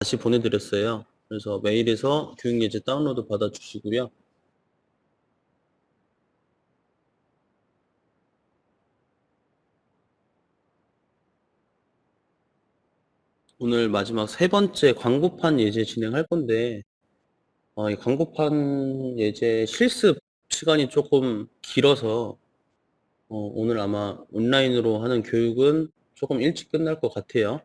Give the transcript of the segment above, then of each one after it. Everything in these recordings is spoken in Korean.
다시 보내드렸어요. 그래서 메일에서 교육예제 다운로드 받아주시고요. 오늘 마지막 세 번째 광고판 예제 진행할 건데 이 광고판 예제 실습 시간이 조금 길어서 오늘 아마 온라인으로 하는 교육은 조금 일찍 끝날 것 같아요.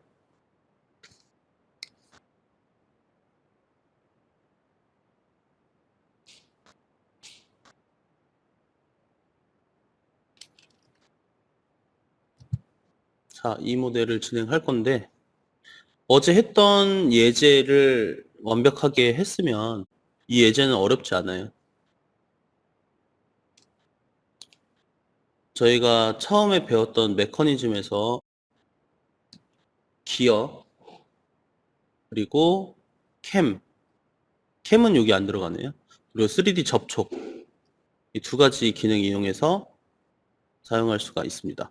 자, 이 모델을 진행할 건데 어제 했던 예제를 완벽하게 했으면 이 예제는 어렵지 않아요. 저희가 처음에 배웠던 메커니즘에서 기어 그리고 캠은 여기 안 들어가네요. 그리고 3D 접촉 이 두 가지 기능 이용해서 사용할 수가 있습니다.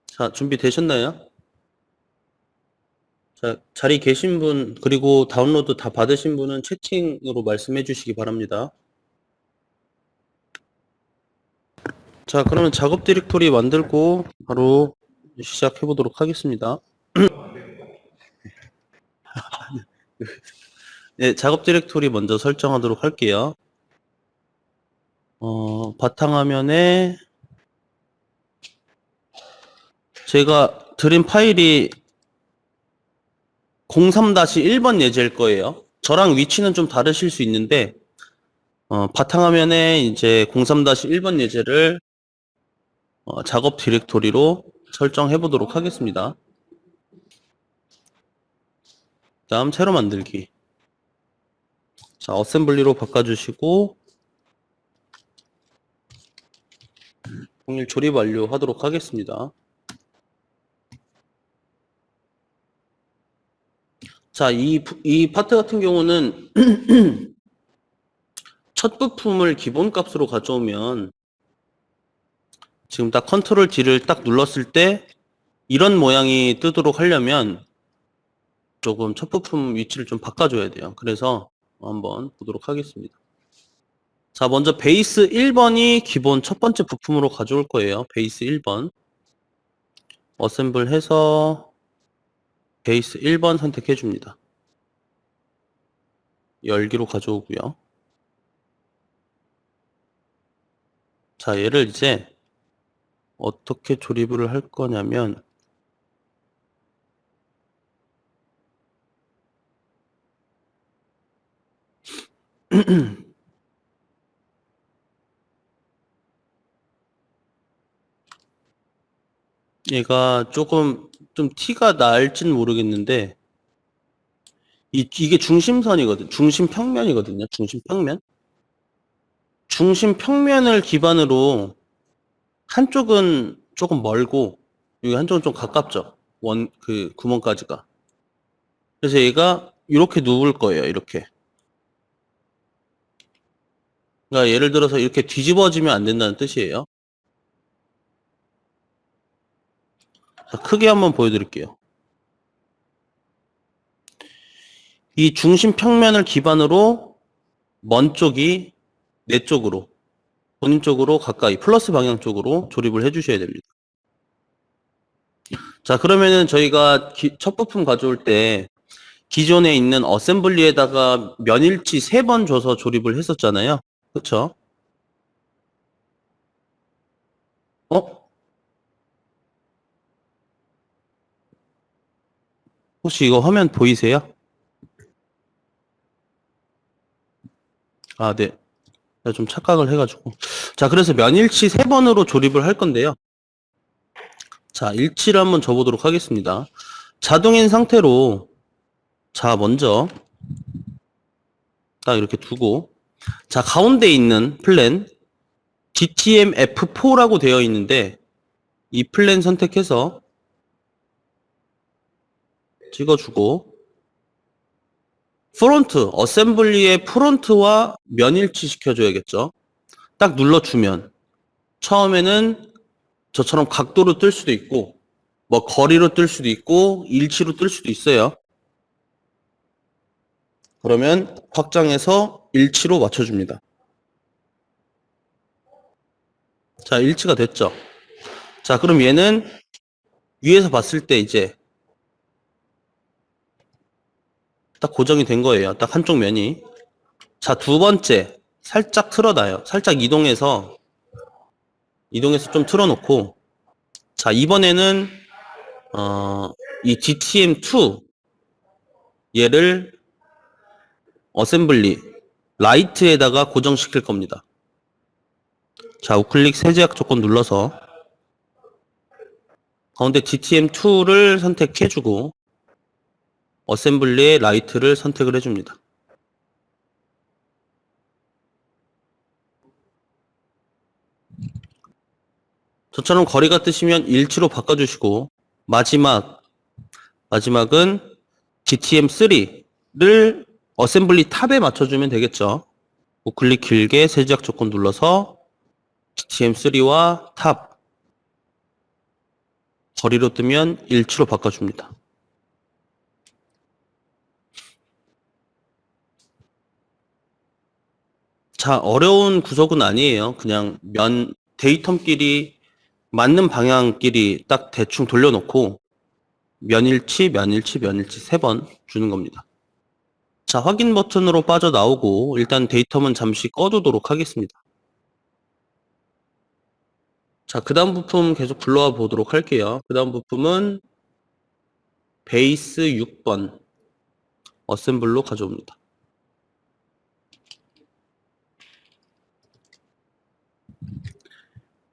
자, 준비되셨나요? 자, 자리 계신 분 그리고 다운로드 다 받으신 분은 채팅으로 말씀해 주시기 바랍니다. 자, 그러면 작업 디렉토리 만들고 바로 시작해 보도록 하겠습니다. 네, 작업 디렉토리 먼저 설정하도록 할게요. 바탕화면에 제가 드린 파일이 03-1번 예제일 거예요. 저랑 위치는 좀 다르실 수 있는데 바탕화면에 이제 03-1번 예제를 작업 디렉토리로 설정해 보도록 하겠습니다. 다음 새로 만들기. 자, 어셈블리로 바꿔주시고 통일 조립 완료하도록 하겠습니다. 자, 이 파트 같은 경우는 첫 부품을 기본값으로 가져오면 지금 딱 컨트롤 D를 딱 눌렀을 때 이런 모양이 뜨도록 하려면 조금 첫 부품 위치를 좀 바꿔줘야 돼요. 그래서 한번 보도록 하겠습니다. 자, 먼저 베이스 1번이 기본 첫 번째 부품으로 가져올 거예요. 베이스 1번. 어셈블 해서 베이스 1번 선택해 줍니다. 열기로 가져오고요. 자, 얘를 이제 어떻게 조립을 할 거냐면 얘가 조금 좀 티가 날지는 모르겠는데 이게 중심선이거든. 중심평면이거든요. 중심평면. 중심평면을 기반으로 한쪽은 조금 멀고 여기 한쪽은 좀 가깝죠. 그 구멍까지가. 그래서 얘가 이렇게 누울 거예요. 이렇게. 그러니까 예를 들어서 이렇게 뒤집어지면 안 된다는 뜻이에요. 자, 크게 한번 보여드릴게요. 이 중심평면을 기반으로 먼 쪽이 내 쪽으로 본인 쪽으로 가까이 플러스 방향 쪽으로 조립을 해주셔야 됩니다. 자, 그러면은 저희가 첫 부품 가져올 때 기존에 있는 어셈블리에다가 면일치 3번 줘서 조립을 했었잖아요. 그쵸? 혹시 이거 화면 보이세요? 아, 네. 제가 좀 착각을 해가지고. 자, 그래서 면일치 3번으로 조립을 할 건데요. 자, 일치를 한번 줘보도록 하겠습니다. 자동인 상태로, 자, 먼저, 딱 이렇게 두고, 자, 가운데 있는 플랜, DTM F4라고 되어 있는데, 이 플랜 선택해서 찍어주고, 프론트, 어셈블리의 프론트와 면일치 시켜줘야겠죠. 딱 눌러주면, 처음에는 저처럼 각도로 뜰 수도 있고, 뭐 거리로 뜰 수도 있고, 일치로 뜰 수도 있어요. 그러면 확장해서 일치로 맞춰줍니다. 자, 일치가 됐죠. 자, 그럼 얘는 위에서 봤을 때 이제 딱 고정이 된 거예요. 딱 한쪽 면이. 자, 두 번째. 살짝 틀어놔요. 살짝 이동해서 좀 틀어놓고. 자, 이번에는, 이 DTM2 얘를 어셈블리 라이트에다가 고정시킬 겁니다. 자, 우클릭 세제약 조건 눌러서 가운데 DTM2를 선택해주고 어셈블리의 라이트를 선택을 해줍니다. 저처럼 거리가 뜨시면 일치로 바꿔주시고 마지막은 GTM3를 어셈블리 탑에 맞춰주면 되겠죠. 우클릭 길게 세제약 조건 눌러서 GTM3와 탑 거리로 뜨면 일치로 바꿔줍니다. 자, 어려운 구석은 아니에요. 그냥 데이텀끼리 맞는 방향끼리 딱 대충 돌려놓고 면일치, 면일치, 면일치 3번 주는 겁니다. 자, 확인 버튼으로 빠져나오고 일단 데이텀은 잠시 꺼두도록 하겠습니다. 자, 그 다음 부품 계속 불러와 보도록 할게요. 그 다음 부품은 베이스 6번 어셈블로 가져옵니다.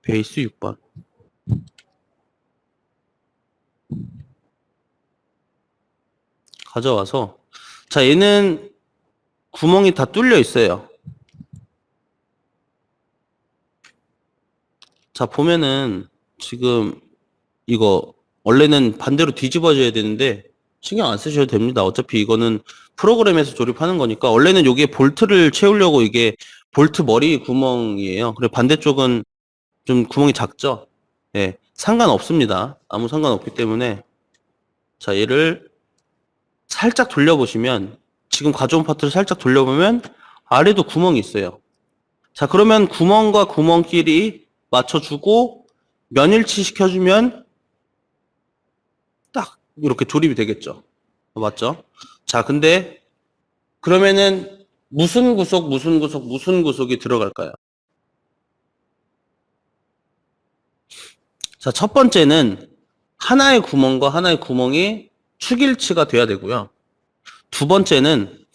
베이스 6번. 가져와서, 자, 얘는 구멍이 다 뚫려 있어요. 자, 보면은 지금 이거 원래는 반대로 뒤집어져야 되는데 신경 안 쓰셔도 됩니다. 어차피 이거는 프로그램에서 조립하는 거니까 원래는 여기에 볼트를 채우려고 이게 볼트 머리 구멍이에요. 그리고 반대쪽은 좀 구멍이 작죠? 예, 상관없습니다. 아무 상관없기 때문에 자, 얘를 살짝 돌려보시면 지금 가져온 파트를 살짝 돌려보면 아래도 구멍이 있어요. 자, 그러면 구멍과 구멍끼리 맞춰주고 면일치 시켜주면 딱 이렇게 조립이 되겠죠. 맞죠? 자, 근데 그러면은 무슨 구석이 들어갈까요? 자, 첫 번째는 하나의 구멍과 하나의 구멍이 축일치가 돼야 되고요. 두 번째는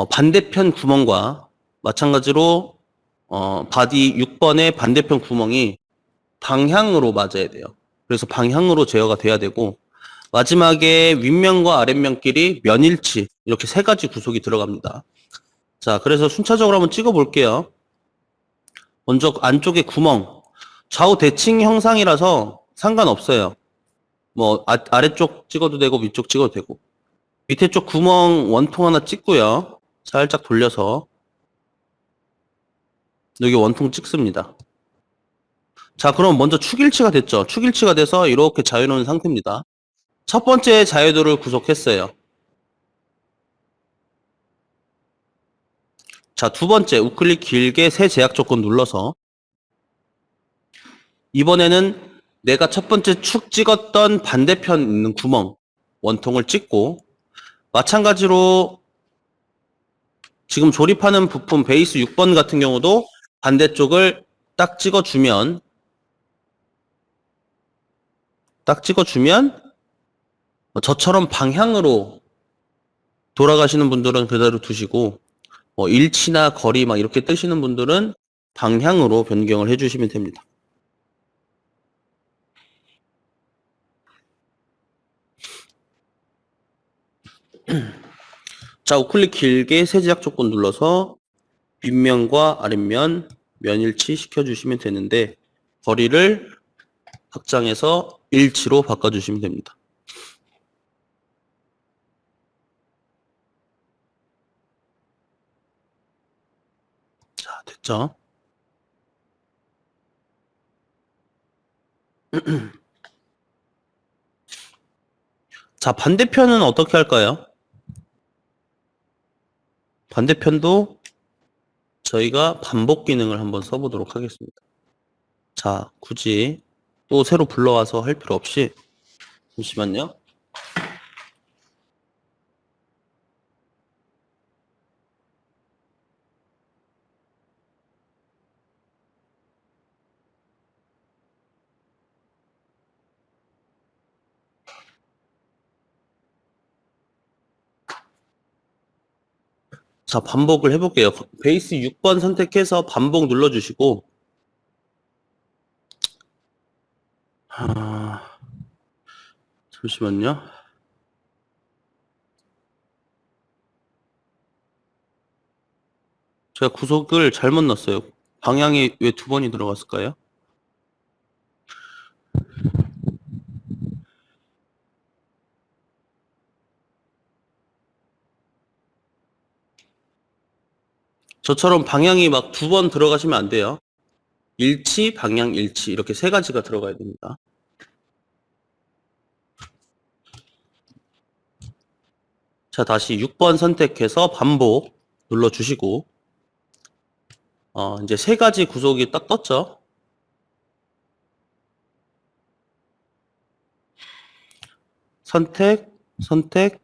반대편 구멍과 마찬가지로 바디 6번의 반대편 구멍이 방향으로 맞아야 돼요. 그래서 방향으로 제어가 돼야 되고 마지막에 윗면과 아랫면끼리 면일치 이렇게 세 가지 구속이 들어갑니다. 자, 그래서 순차적으로 한번 찍어 볼게요. 먼저 안쪽에 구멍 좌우 대칭 형상이라서 상관없어요. 뭐 아래쪽 찍어도 되고 위쪽 찍어도 되고 밑에 쪽 구멍 원통 하나 찍고요. 살짝 돌려서 여기 원통 찍습니다. 자, 그럼 먼저 축일치가 됐죠. 축일치가 돼서 이렇게 자유로운 상태입니다. 첫 번째 자유도를 구속했어요. 자, 두 번째 우클릭 길게 새 제약 조건 눌러서 이번에는 내가 첫 번째 축 찍었던 반대편 있는 구멍 원통을 찍고 마찬가지로 지금 조립하는 부품 베이스 6번 같은 경우도 반대쪽을 딱 찍어주면 저처럼 방향으로 돌아가시는 분들은 그대로 두시고 일치나 거리 막 이렇게 뜨시는 분들은 방향으로 변경을 해주시면 됩니다. 자, 우클릭 길게 새 제약 조건 눌러서 윗면과 아랫면 면일치 시켜주시면 되는데 거리를 확장해서 일치로 바꿔주시면 됩니다. 자, 됐죠? 자, 반대편은 어떻게 할까요? 반대편도 저희가 반복 기능을 한번 써보도록 하겠습니다. 자, 굳이 또 새로 불러와서 할 필요 없이, 잠시만요. 자, 반복을 해볼게요. 베이스 6번 선택해서 반복 눌러주시고, 잠시만요. 제가 구속을 잘못 넣었어요. 방향이 왜 2번이 들어갔을까요? 저처럼 방향이 막 2번 들어가시면 안 돼요. 일치, 방향 일치 이렇게 3가지가 들어가야 됩니다. 자, 다시 6번 선택해서 반복 눌러주시고 이제 3가지 구속이 딱 떴죠. 선택, 선택,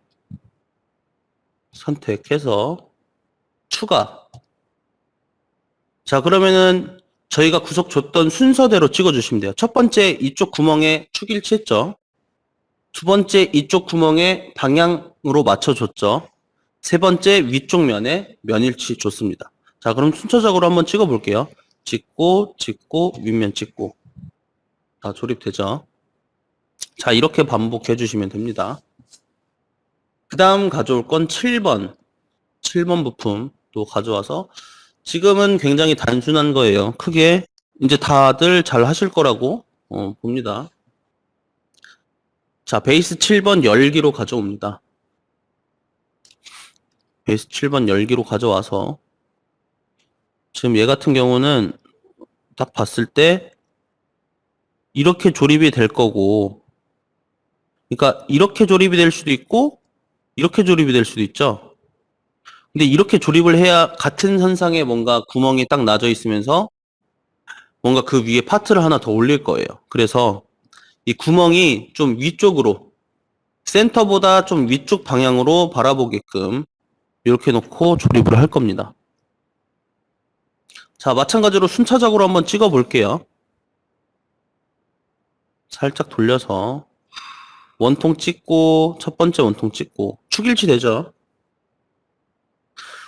선택해서 추가. 자, 그러면은 저희가 구속 줬던 순서대로 찍어주시면 돼요. 첫 번째 이쪽 구멍에 축일치 했죠. 두 번째 이쪽 구멍에 방향으로 맞춰줬죠. 세 번째 위쪽 면에 면일치 줬습니다. 자, 그럼 순서적으로 한번 찍어볼게요. 찍고, 찍고, 윗면 찍고. 다 조립되죠. 자, 이렇게 반복해 주시면 됩니다. 그 다음 가져올 건 7번. 7번 부품 또 가져와서 지금은 굉장히 단순한 거예요. 크게 이제 다들 잘 하실 거라고 봅니다. 자, 베이스 7번 열기로 가져옵니다. 베이스 7번 열기로 가져와서 지금 얘 같은 경우는 딱 봤을 때 이렇게 조립이 될 거고, 그러니까 이렇게 조립이 될 수도 있고 이렇게 조립이 될 수도 있죠. 근데 이렇게 조립을 해야 같은 선상에 뭔가 구멍이 딱 나져 있으면서 뭔가 그 위에 파트를 하나 더 올릴 거예요. 그래서 이 구멍이 좀 위쪽으로, 센터보다 좀 위쪽 방향으로 바라보게끔 이렇게 놓고 조립을 할 겁니다. 자, 마찬가지로 순차적으로 한번 찍어 볼게요. 살짝 돌려서 원통 찍고, 첫 번째 원통 찍고, 축일치 되죠?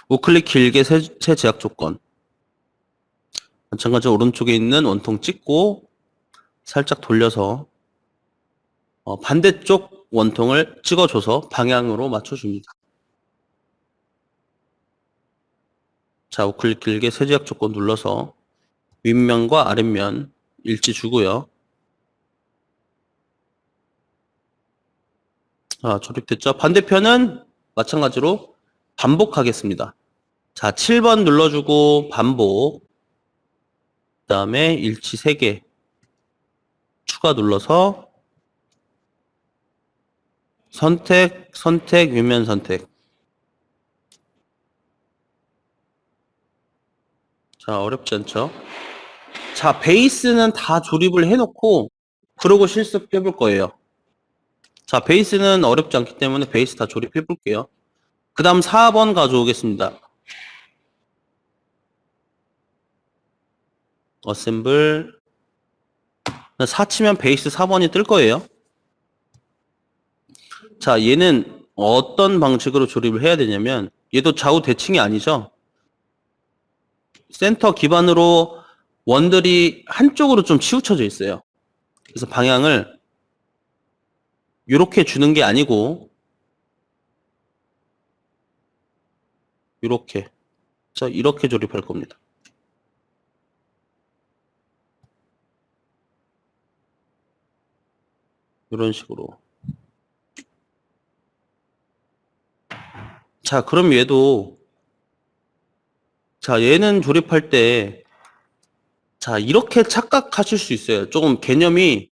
우클릭 길게 새 제약 조건. 마찬가지로 오른쪽에 있는 원통 찍고, 살짝 돌려서 반대쪽 원통을 찍어줘서 방향으로 맞춰줍니다. 자, 우클릭 길게 새 제약 조건 눌러서 윗면과 아랫면 일치 주고요. 조립됐죠? 반대편은 마찬가지로 반복하겠습니다. 자, 7번 눌러주고 반복. 그 다음에 일치 3개 추가 눌러서 선택, 선택, 윗면 선택. 자, 어렵지 않죠? 자, 베이스는 다 조립을 해놓고 그러고 실습해 볼 거예요. 자, 베이스는 어렵지 않기 때문에 베이스 다 조립해 볼게요. 그 다음 4번 가져오겠습니다. 어셈블 4 치면 베이스 4번이 뜰 거예요. 자, 얘는 어떤 방식으로 조립을 해야 되냐면 얘도 좌우 대칭이 아니죠. 센터 기반으로 원들이 한쪽으로 좀 치우쳐져 있어요. 그래서 방향을 이렇게 주는 게 아니고 이렇게 이렇게 조립할 겁니다. 이런 식으로. 자, 그럼 얘도 얘는 조립할 때 이렇게 착각하실 수 있어요. 조금 개념이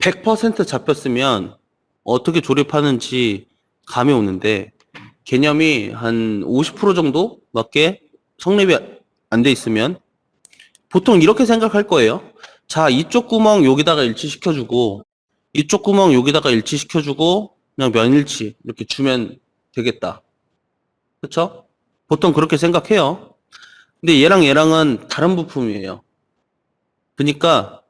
100% 잡혔으면 어떻게 조립하는지 감이 오는데 개념이 한 50% 정도밖에 성립이 안 돼 있으면 보통 이렇게 생각할 거예요. 자, 이쪽 구멍 여기다가 일치시켜주고 이쪽 구멍 여기다가 일치시켜주고 그냥 면일치 이렇게 주면 되겠다. 그쵸? 보통 그렇게 생각해요. 근데 얘랑 얘랑은 다른 부품이에요. 그러니까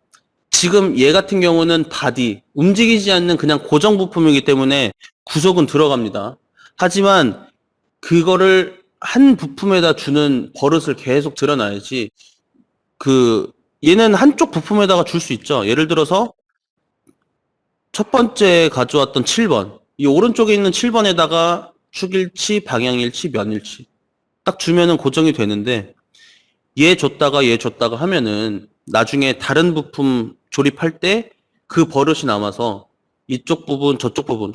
지금 얘 같은 경우는 바디, 움직이지 않는 그냥 고정 부품이기 때문에 구속은 들어갑니다. 하지만 그거를 한 부품에다 주는 버릇을 계속 들여놔야지 얘는 한쪽 부품에다가 줄 수 있죠. 예를 들어서 첫 번째 가져왔던 7번. 이 오른쪽에 있는 7번에다가 축일치, 방향일치, 면일치. 딱 주면은 고정이 되는데 얘 줬다가 얘 줬다가 하면은 나중에 다른 부품 조립할 때 그 버릇이 남아서 이쪽 부분, 저쪽 부분,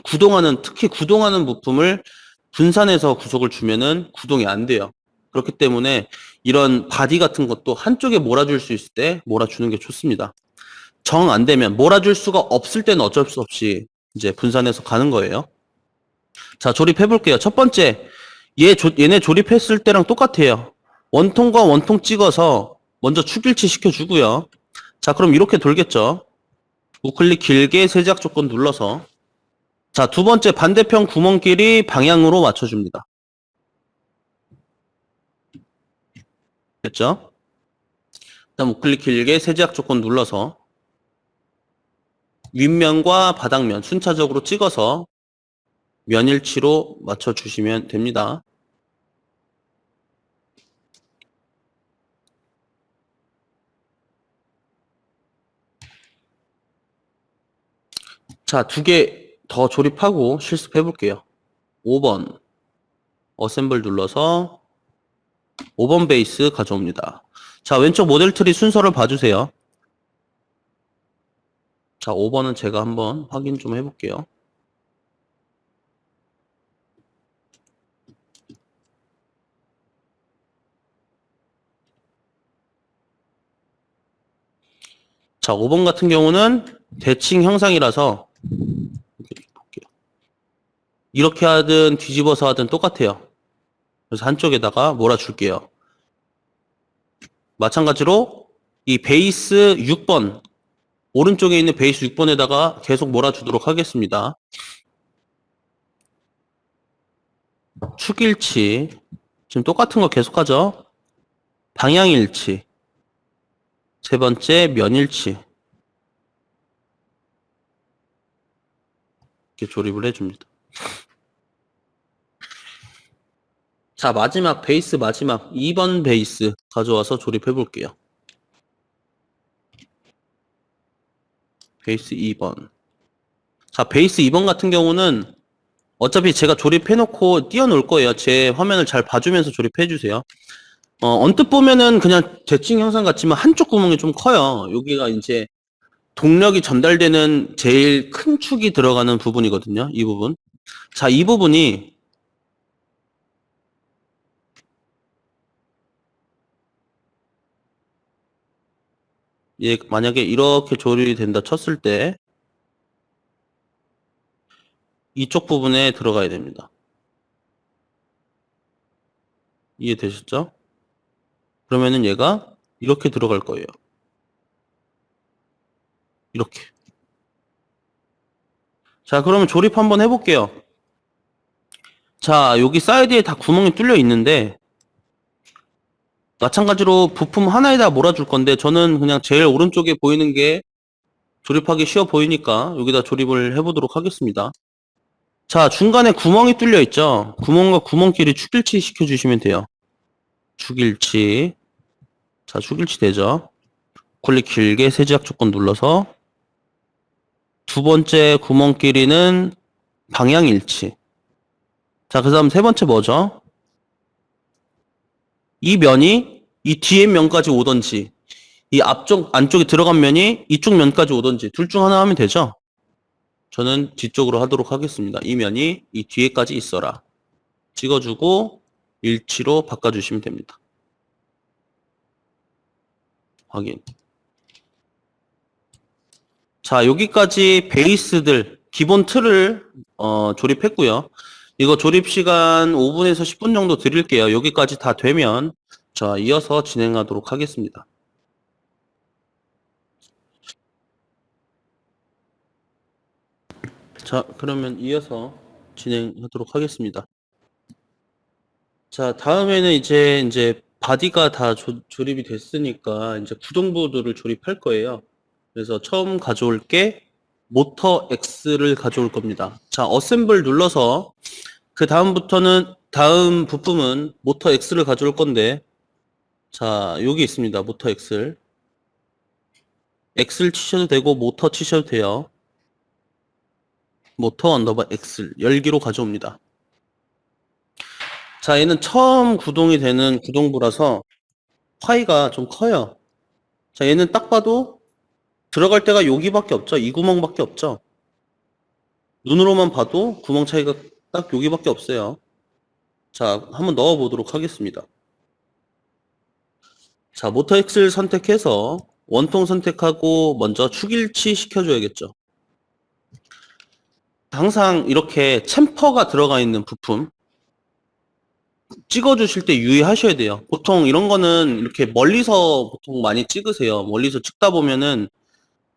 특히 구동하는 부품을 분산해서 구속을 주면은 구동이 안 돼요. 그렇기 때문에 이런 바디 같은 것도 한쪽에 몰아줄 수 있을 때 몰아주는 게 좋습니다. 정 안 되면 몰아줄 수가 없을 때는 어쩔 수 없이 이제 분산해서 가는 거예요. 자, 조립해 볼게요. 첫 번째, 얘네 조립했을 때랑 똑같아요. 원통과 원통 찍어서 먼저 축일치 시켜주고요. 자, 그럼 이렇게 돌겠죠. 우클릭 길게 세제약 조건 눌러서. 자, 두 번째 반대편 구멍끼리 방향으로 맞춰줍니다. 됐죠? 그다음 우클릭 길게 세제약 조건 눌러서 윗면과 바닥면 순차적으로 찍어서 면일치로 맞춰주시면 됩니다. 자, 두 개 더 조립하고 실습해 볼게요. 5번 어셈블 눌러서 5번 베이스 가져옵니다. 자, 왼쪽 모델 트리 순서를 봐주세요. 자, 5번은 제가 한번 확인 좀 해볼게요. 자, 5번 같은 경우는 대칭 형상이라서 이렇게 하든 뒤집어서 하든 똑같아요. 그래서 한쪽에다가 몰아줄게요. 마찬가지로 이 베이스 6번 오른쪽에 있는 베이스 6번에다가 계속 몰아주도록 하겠습니다. 축일치 지금 똑같은 거 계속하죠. 방향일치 세 번째 면일치 이렇게 조립을 해줍니다. 자, 마지막 2번 베이스 가져와서 조립해 볼게요. 베이스 2번. 자, 베이스 2번 같은 경우는 어차피 제가 조립해 놓고 띄워 놓을 거예요. 제 화면을 잘 봐주면서 조립해 주세요. 언뜻 보면은 그냥 대칭 형상 같지만 한쪽 구멍이 좀 커요. 여기가 이제 동력이 전달되는 제일 큰 축이 들어가는 부분이거든요. 이 부분. 자, 이 부분이 만약에 이렇게 조립이 된다 쳤을 때 이쪽 부분에 들어가야 됩니다. 이해되셨죠? 그러면은 얘가 이렇게 들어갈 거예요. 이렇게. 자, 그러면 조립 한번 해볼게요. 자, 여기 사이드에 다 구멍이 뚫려 있는데 마찬가지로 부품 하나에다 몰아줄 건데 저는 그냥 제일 오른쪽에 보이는 게 조립하기 쉬워 보이니까 여기다 조립을 해보도록 하겠습니다. 자, 중간에 구멍이 뚫려 있죠? 구멍과 구멍끼리 축일치 시켜주시면 돼요. 축일치. 자, 축일치 되죠? 클릭 길게 세제약 조건 눌러서 두 번째 구멍끼리는 방향일치. 자, 그 다음 세 번째 뭐죠? 이 면이 이 뒤에 면까지 오던지 이 안쪽에 들어간 면이 이쪽 면까지 오던지 둘 중 하나 하면 되죠? 저는 뒤쪽으로 하도록 하겠습니다. 이 면이 이 뒤에까지 있어라. 찍어주고 일치로 바꿔주시면 됩니다. 확인. 자, 여기까지 베이스들, 기본 틀을 조립했고요. 이거 조립 시간 5분에서 10분 정도 드릴게요. 여기까지 다 되면 자, 이어서 진행하도록 하겠습니다. 자, 그러면 이어서 진행하도록 하겠습니다. 자, 다음에는 이제 바디가 다 조립이 됐으니까 이제 구동부들을 조립할 거예요. 그래서 처음 가져올 게 모터 X를 가져올 겁니다. 자, 어셈블 눌러서 그 다음부터는 다음 부품은 모터 X를 가져올 건데 자, 여기 있습니다. 모터 X를 치셔도 되고 모터 치셔도 돼요. 모터 언더바 X 열기로 가져옵니다. 자, 얘는 처음 구동이 되는 구동부라서 파이가 좀 커요. 자, 얘는 딱 봐도 들어갈 데가 여기밖에 없죠. 이 구멍밖에 없죠. 눈으로만 봐도 구멍 차이가 딱 여기밖에 없어요. 자, 한번 넣어 보도록 하겠습니다. 자, 모터 X를 선택해서 원통 선택하고 먼저 축일치 시켜줘야겠죠. 항상 이렇게 챔퍼가 들어가 있는 부품 찍어주실 때 유의하셔야 돼요. 보통 이런 거는 이렇게 멀리서 보통 많이 찍으세요. 멀리서 찍다 보면은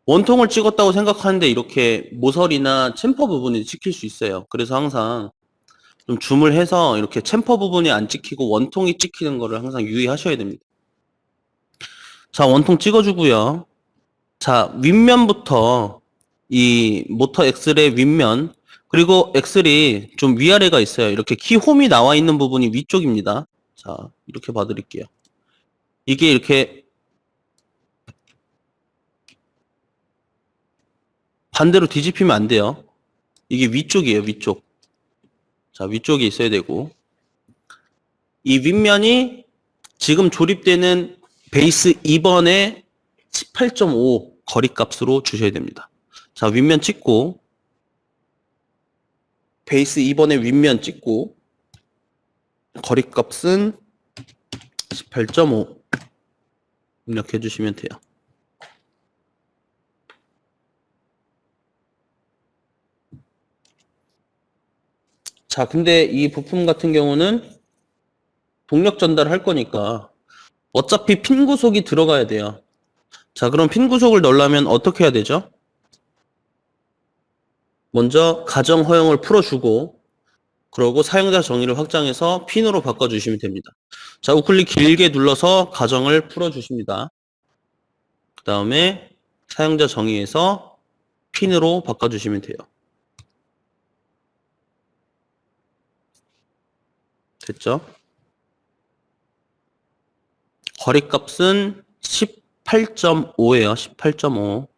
원통을 찍었다고 생각하는데 이렇게 모서리나 챔퍼 부분이 찍힐 수 있어요. 그래서 항상 좀 줌을 해서 이렇게 챔퍼 부분이 안 찍히고 원통이 찍히는 거를 항상 유의하셔야 됩니다. 자, 원통 찍어주고요. 자, 윗면부터 이 모터 엑셀의 윗면 그리고 엑셀이 좀 위아래가 있어요. 이렇게 키 홈이 나와 있는 부분이 위쪽입니다. 자, 이렇게 봐드릴게요. 이게 이렇게 반대로 뒤집히면 안 돼요. 이게 위쪽이에요, 위쪽. 자, 위쪽에 있어야 되고 이 윗면이 지금 조립되는 베이스 2번의 18.5 거리값으로 주셔야 됩니다. 자, 윗면 찍고 베이스 2번의 윗면 찍고 거리값은 18.5 입력해 주시면 돼요. 자, 근데 이 부품 같은 경우는 동력 전달할 거니까 어차피 핀 구속이 들어가야 돼요. 자, 그럼 핀 구속을 넣으려면 어떻게 해야 되죠? 먼저 가정 허용을 풀어주고 그러고 사용자 정의를 확장해서 핀으로 바꿔주시면 됩니다. 자, 우클릭 길게 눌러서 가정을 풀어주십니다. 그 다음에 사용자 정의에서 핀으로 바꿔주시면 돼요. 됐죠? 거리값은 18.5예요. 18.5.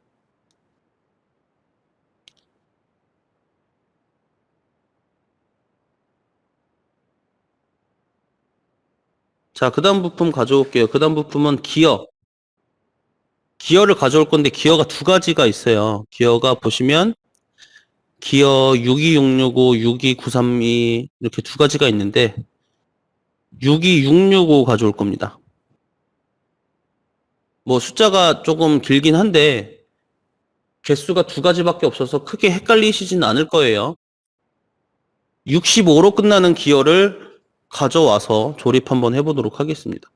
자, 그 다음 부품 가져올게요. 그 다음 부품은 기어. 기어를 가져올 건데 기어가 두 가지가 있어요. 기어가 보시면 기어 62665, 62932 이렇게 두 가지가 있는데 62665 가져올 겁니다. 뭐 숫자가 조금 길긴 한데 개수가 두 가지밖에 없어서 크게 헷갈리시진 않을 거예요. 65로 끝나는 기어를 가져와서 조립 한번 해보도록 하겠습니다.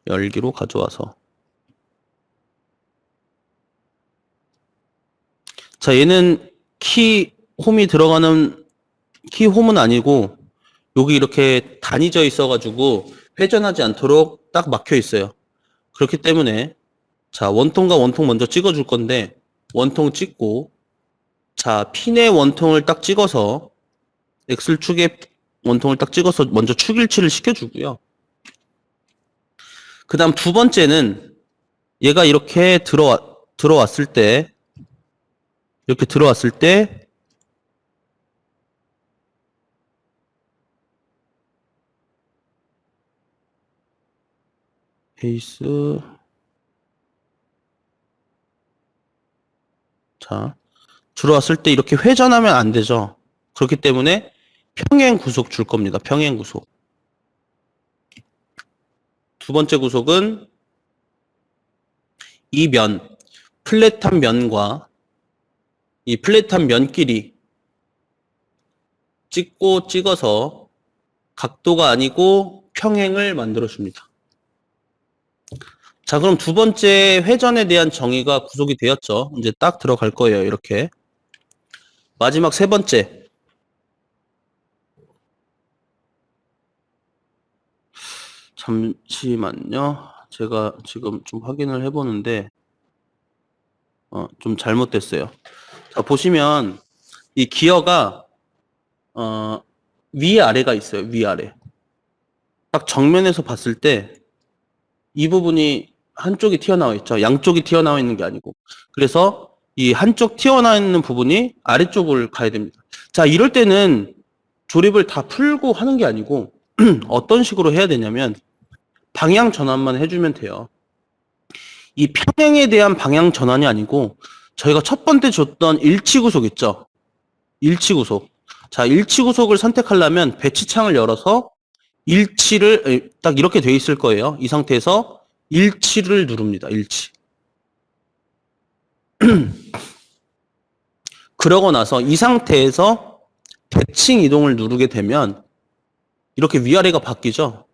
열기로 가져와서 자, 얘는 키 홈이 들어가는 키 홈은 아니고 여기 이렇게 단이져 있어가지고 회전하지 않도록 딱 막혀 있어요. 그렇기 때문에 자, 원통과 원통 먼저 찍어줄 건데 원통 찍고 자, 핀의 원통을 딱 찍어서 X축에 원통을 딱 찍어서 먼저 축일치를 시켜주고요. 그 다음 두 번째는 얘가 이렇게 들어왔을 때 이렇게 들어왔을 때 베이스 자 들어왔을 때 이렇게 회전하면 안 되죠. 그렇기 때문에 평행 구속 줄 겁니다. 평행 구속. 두 번째 구속은 이 면 플랫한 면과 이 플랫한 면끼리 찍어서 각도가 아니고 평행을 만들어줍니다. 자, 그럼 두 번째 회전에 대한 정의가 구속이 되었죠. 이제 딱 들어갈 거예요. 이렇게. 마지막 세 번째. 잠시만요. 제가 지금 좀 확인을 해보는데 좀 잘못됐어요. 자, 보시면 이 기어가 위아래가 있어요. 위아래. 딱 정면에서 봤을 때 이 부분이 한쪽이 튀어나와 있죠. 양쪽이 튀어나와 있는 게 아니고. 그래서 이 한쪽 튀어나와 있는 부분이 아래쪽을 가야 됩니다. 자, 이럴 때는 조립을 다 풀고 하는 게 아니고 어떤 식으로 해야 되냐면 방향 전환만 해주면 돼요. 이 평행에 대한 방향 전환이 아니고 저희가 첫 번째 줬던 일치구속 있죠. 일치구속. 자, 일치구속을 선택하려면 배치창을 열어서 일치를 딱 이렇게 돼 있을 거예요. 이 상태에서 일치를 누릅니다. 일치. 그러고 나서 이 상태에서 배칭 이동을 누르게 되면 이렇게 위아래가 바뀌죠.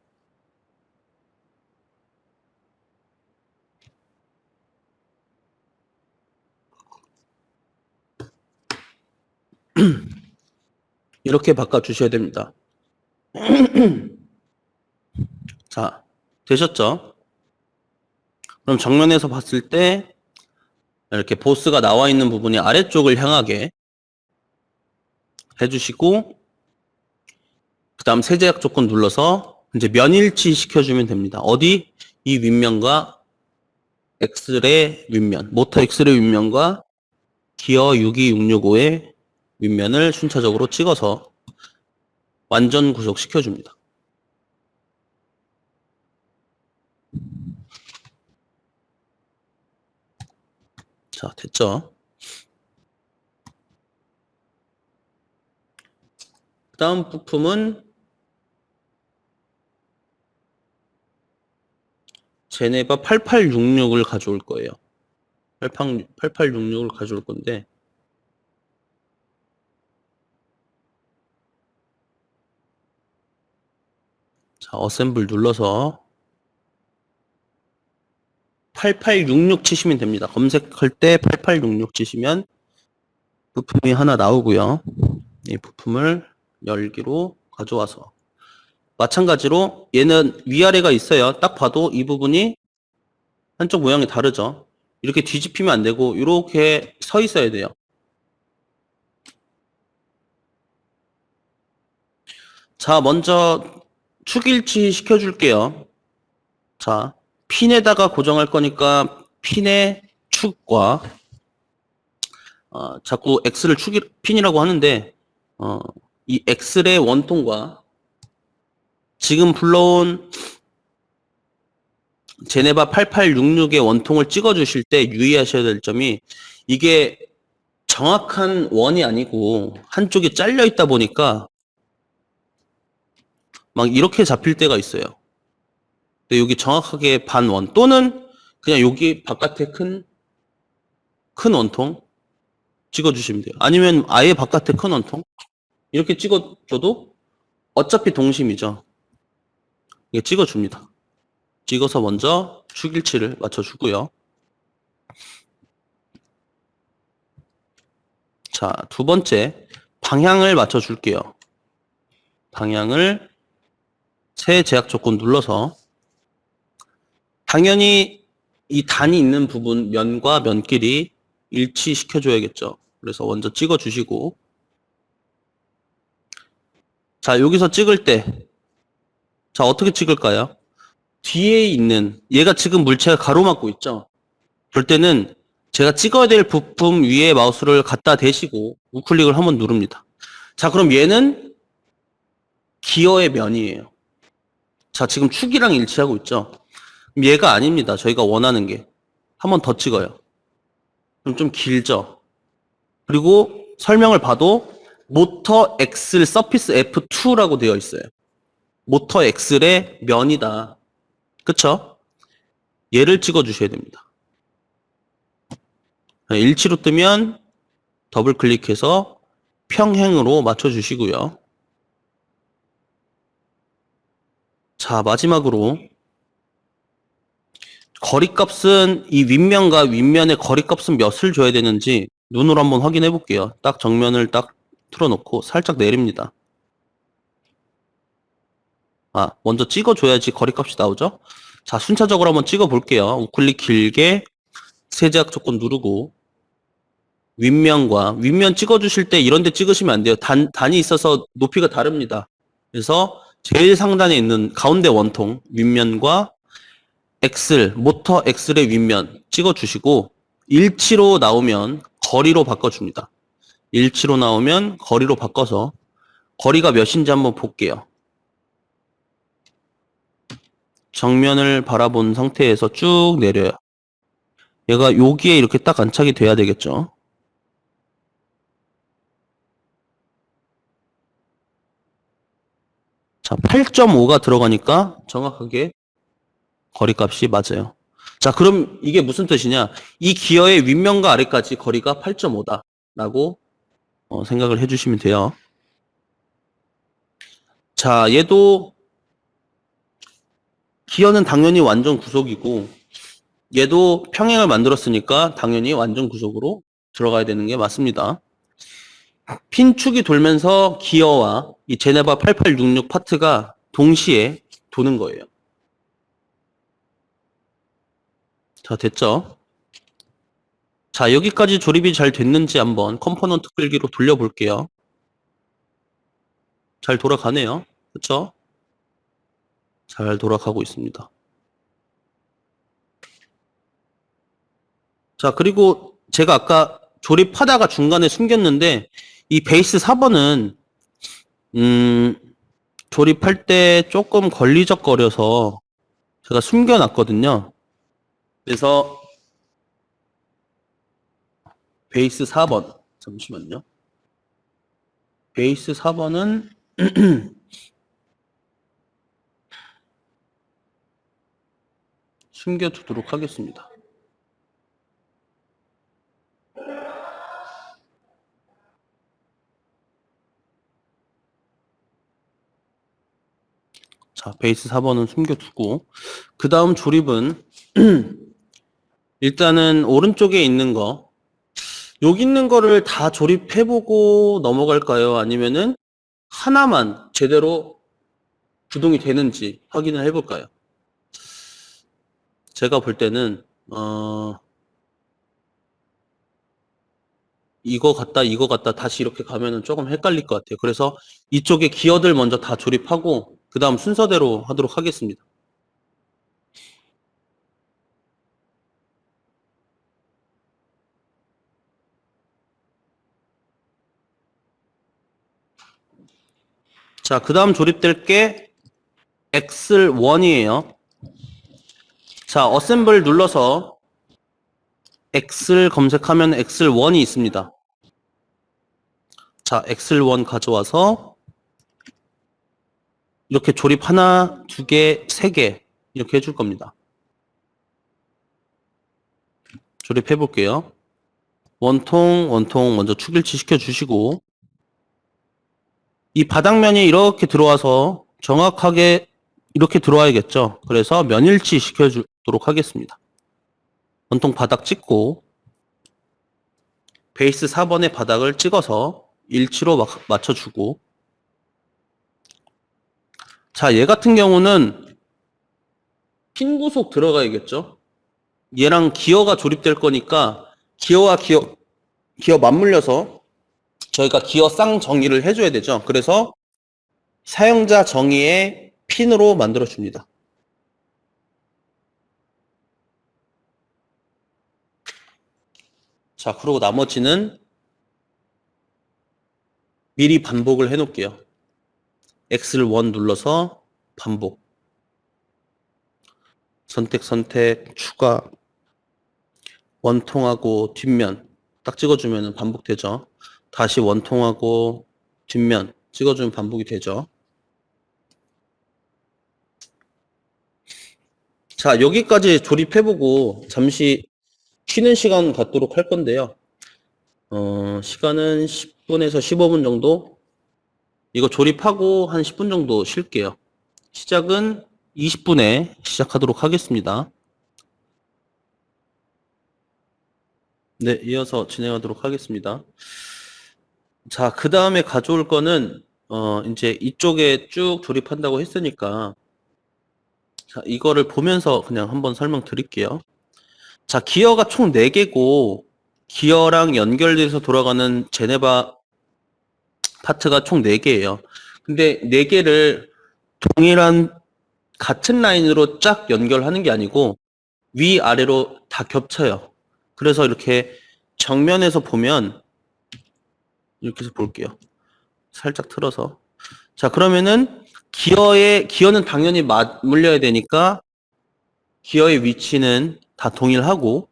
이렇게 바꿔주셔야 됩니다. 자, 되셨죠? 그럼 정면에서 봤을 때 이렇게 보스가 나와 있는 부분이 아래쪽을 향하게 해주시고 그 다음 세제약 조건 눌러서 이제 면일치 시켜주면 됩니다. 어디? 이 윗면과 엑셀의 윗면, 모터 엑셀의 윗면과 기어 62665의 윗면을 순차적으로 찍어서 완전 구속시켜줍니다. 자, 됐죠? 그 다음 부품은 제네바 8866을 가져올 거예요. 8866을 가져올 건데 자, 어셈블 눌러서 8866 치시면 됩니다. 검색할 때 8866 치시면 부품이 하나 나오고요. 이 부품을 열기로 가져와서 마찬가지로 얘는 위아래가 있어요. 딱 봐도 이 부분이 한쪽 모양이 다르죠. 이렇게 뒤집히면 안 되고 이렇게 서 있어야 돼요. 자, 먼저 축일치 시켜줄게요. 자, 핀에다가 고정할 거니까 핀의 축과 자꾸 X를 핀이라고 하는데 이 X의 원통과 지금 불러온 제네바 8866의 원통을 찍어주실 때 유의하셔야 될 점이 이게 정확한 원이 아니고 한쪽이 잘려 있다 보니까 막 이렇게 잡힐 때가 있어요. 근데 여기 정확하게 반원 또는 그냥 여기 바깥에 큰 원통 찍어주시면 돼요. 아니면 아예 바깥에 큰 원통 이렇게 찍어줘도 어차피 동심이죠. 이게 찍어줍니다. 찍어서 먼저 축일치를 맞춰주고요. 자, 두 번째 방향을 맞춰줄게요. 방향을 새 제약 조건 눌러서 당연히 이 단이 있는 부분 면과 면끼리 일치시켜줘야겠죠. 그래서 먼저 찍어주시고 자, 여기서 찍을 때 자, 어떻게 찍을까요? 뒤에 있는 얘가 지금 물체가 가로막고 있죠. 그럴 때는 제가 찍어야 될 부품 위에 마우스를 갖다 대시고 우클릭을 한번 누릅니다. 자, 그럼 얘는 기어의 면이에요. 자, 지금 축이랑 일치하고 있죠. 그럼 얘가 아닙니다. 저희가 원하는 게. 한 번 더 찍어요. 그럼 좀 길죠. 그리고 설명을 봐도 모터 엑셀 서피스 F2라고 되어 있어요. 모터 엑셀의 면이다. 그쵸? 얘를 찍어 주셔야 됩니다. 일치로 뜨면 더블 클릭해서 평행으로 맞춰주시고요. 자, 마지막으로 거리값은 이 윗면과 윗면의 거리값은 몇을 줘야 되는지 눈으로 한번 확인해 볼게요. 딱 정면을 딱 틀어놓고 살짝 내립니다. 먼저 찍어줘야지 거리값이 나오죠? 자, 순차적으로 한번 찍어 볼게요. 우클릭 길게 세제약 조건 누르고 윗면 찍어주실 때 이런 데 찍으시면 안 돼요. 단이 있어서 높이가 다릅니다. 그래서 제일 상단에 있는 가운데 원통 윗면과 모터 엑셀의 윗면 찍어주시고 일치로 나오면 거리로 바꿔줍니다. 일치로 나오면 거리로 바꿔서 거리가 몇인지 한번 볼게요. 정면을 바라본 상태에서 쭉 내려요. 얘가 여기에 이렇게 딱 안착이 돼야 되겠죠. 자, 8.5가 들어가니까 정확하게 거리값이 맞아요. 자, 그럼 이게 무슨 뜻이냐? 이 기어의 윗면과 아래까지 거리가 8.5다 라고 생각을 해주시면 돼요. 자, 얘도 기어는 당연히 완전 구속이고 얘도 평행을 만들었으니까 당연히 완전 구속으로 들어가야 되는 게 맞습니다. 핀축이 돌면서 기어와 이 제네바 8866 파트가 동시에 도는 거예요. 자, 됐죠? 자, 여기까지 조립이 잘 됐는지 한번 컴포넌트 끌기로 돌려볼게요. 잘 돌아가네요. 그쵸? 잘 돌아가고 있습니다. 자, 그리고 제가 아까 조립하다가 중간에 숨겼는데 이 베이스 4번은 조립할 때 조금 걸리적거려서 제가 숨겨놨거든요. 그래서 베이스 4번 잠시만요. 베이스 4번은 숨겨두도록 하겠습니다. 자, 베이스 4번은 숨겨두고 그 다음 조립은 일단은 오른쪽에 있는 거 여기 있는 거를 다 조립해보고 넘어갈까요? 아니면은 하나만 제대로 구동이 되는지 확인을 해볼까요? 제가 볼 때는 이거 같다 다시 이렇게 가면은 조금 헷갈릴 것 같아요. 그래서 이쪽에 기어들 먼저 다 조립하고 그 다음 순서대로 하도록 하겠습니다. 자, 그 다음 조립될 게 엑셀1이에요. 자, 어셈블 눌러서 엑셀 검색하면 엑셀1이 있습니다. 자, 엑셀1 가져와서 이렇게 조립 하나, 두 개, 세 개 이렇게 해줄 겁니다. 조립해 볼게요. 원통 먼저 축일치 시켜주시고 이 바닥면이 이렇게 들어와서 정확하게 이렇게 들어와야겠죠. 그래서 면일치 시켜주도록 하겠습니다. 원통 바닥 찍고 베이스 4번의 바닥을 찍어서 일치로 맞춰주고 자, 얘 같은 경우는 핀 구속 들어가야겠죠. 얘랑 기어가 조립될 거니까 기어와 기어 맞물려서 저희가 기어 쌍 정의를 해줘야 되죠. 그래서 사용자 정의의 핀으로 만들어 줍니다. 자, 그리고 나머지는 미리 반복을 해 놓을게요. X를1 눌러서 반복. 선택, 추가. 원통하고 뒷면 딱 찍어주면 반복되죠. 다시 원통하고 뒷면 찍어주면 반복이 되죠. 자, 여기까지 조립해보고 잠시 쉬는 시간 갖도록 할 건데요. 시간은 10분에서 15분 정도? 이거 조립하고 한 10분 정도 쉴게요. 시작은 20분에 시작하도록 하겠습니다. 네, 이어서 진행하도록 하겠습니다. 자, 그 다음에 가져올 거는, 이제 이쪽에 쭉 조립한다고 했으니까, 자, 이거를 보면서 그냥 한번 설명드릴게요. 자, 기어가 총 4개고, 기어랑 연결돼서 돌아가는 제네바 파트가 총 4개예요. 근데 4개를 동일한 같은 라인으로 쫙 연결하는 게 아니고 위아래로 다 겹쳐요. 그래서 이렇게 정면에서 보면 이렇게 해서 볼게요. 살짝 틀어서. 자, 그러면은 기어는 당연히 맞물려야 되니까 기어의 위치는 다 동일하고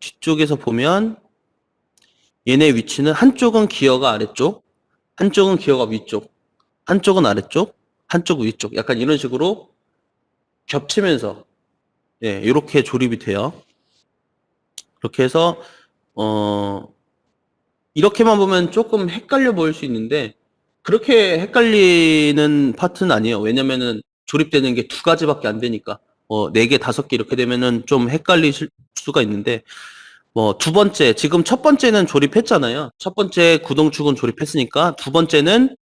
뒤쪽에서 보면 얘네 위치는 한쪽은 기어가 아래쪽, 한쪽은 기어가 위쪽, 한쪽은 아래쪽, 한쪽 위쪽. 약간 이런 식으로 겹치면서 예, 이렇게 조립이 돼요. 그렇게 해서 이렇게만 보면 조금 헷갈려 보일 수 있는데 그렇게 헷갈리는 파트는 아니에요. 왜냐면은 조립되는 게 2가지밖에 안 되니까 4개, 5개 이렇게 되면은 좀 헷갈릴 수가 있는데 두 번째, 지금 첫 번째는 조립했잖아요. 첫 번째 구동축은 조립했으니까 두 번째는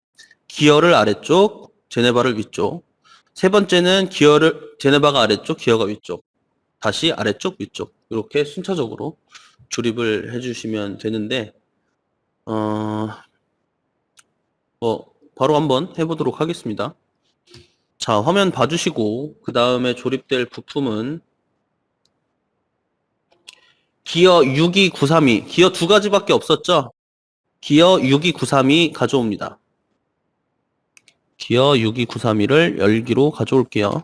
기어를 아래쪽, 제네바를 위쪽. 세 번째는 제네바가 아래쪽, 기어가 위쪽. 다시 아래쪽, 위쪽. 이렇게 순차적으로 조립을 해주시면 되는데, 바로 한번 해보도록 하겠습니다. 자, 화면 봐주시고, 그 다음에 조립될 부품은 기어 62932. 기어 2가지밖에 없었죠? 기어 62932 가져옵니다. 기어 62932를 열기로 가져올게요.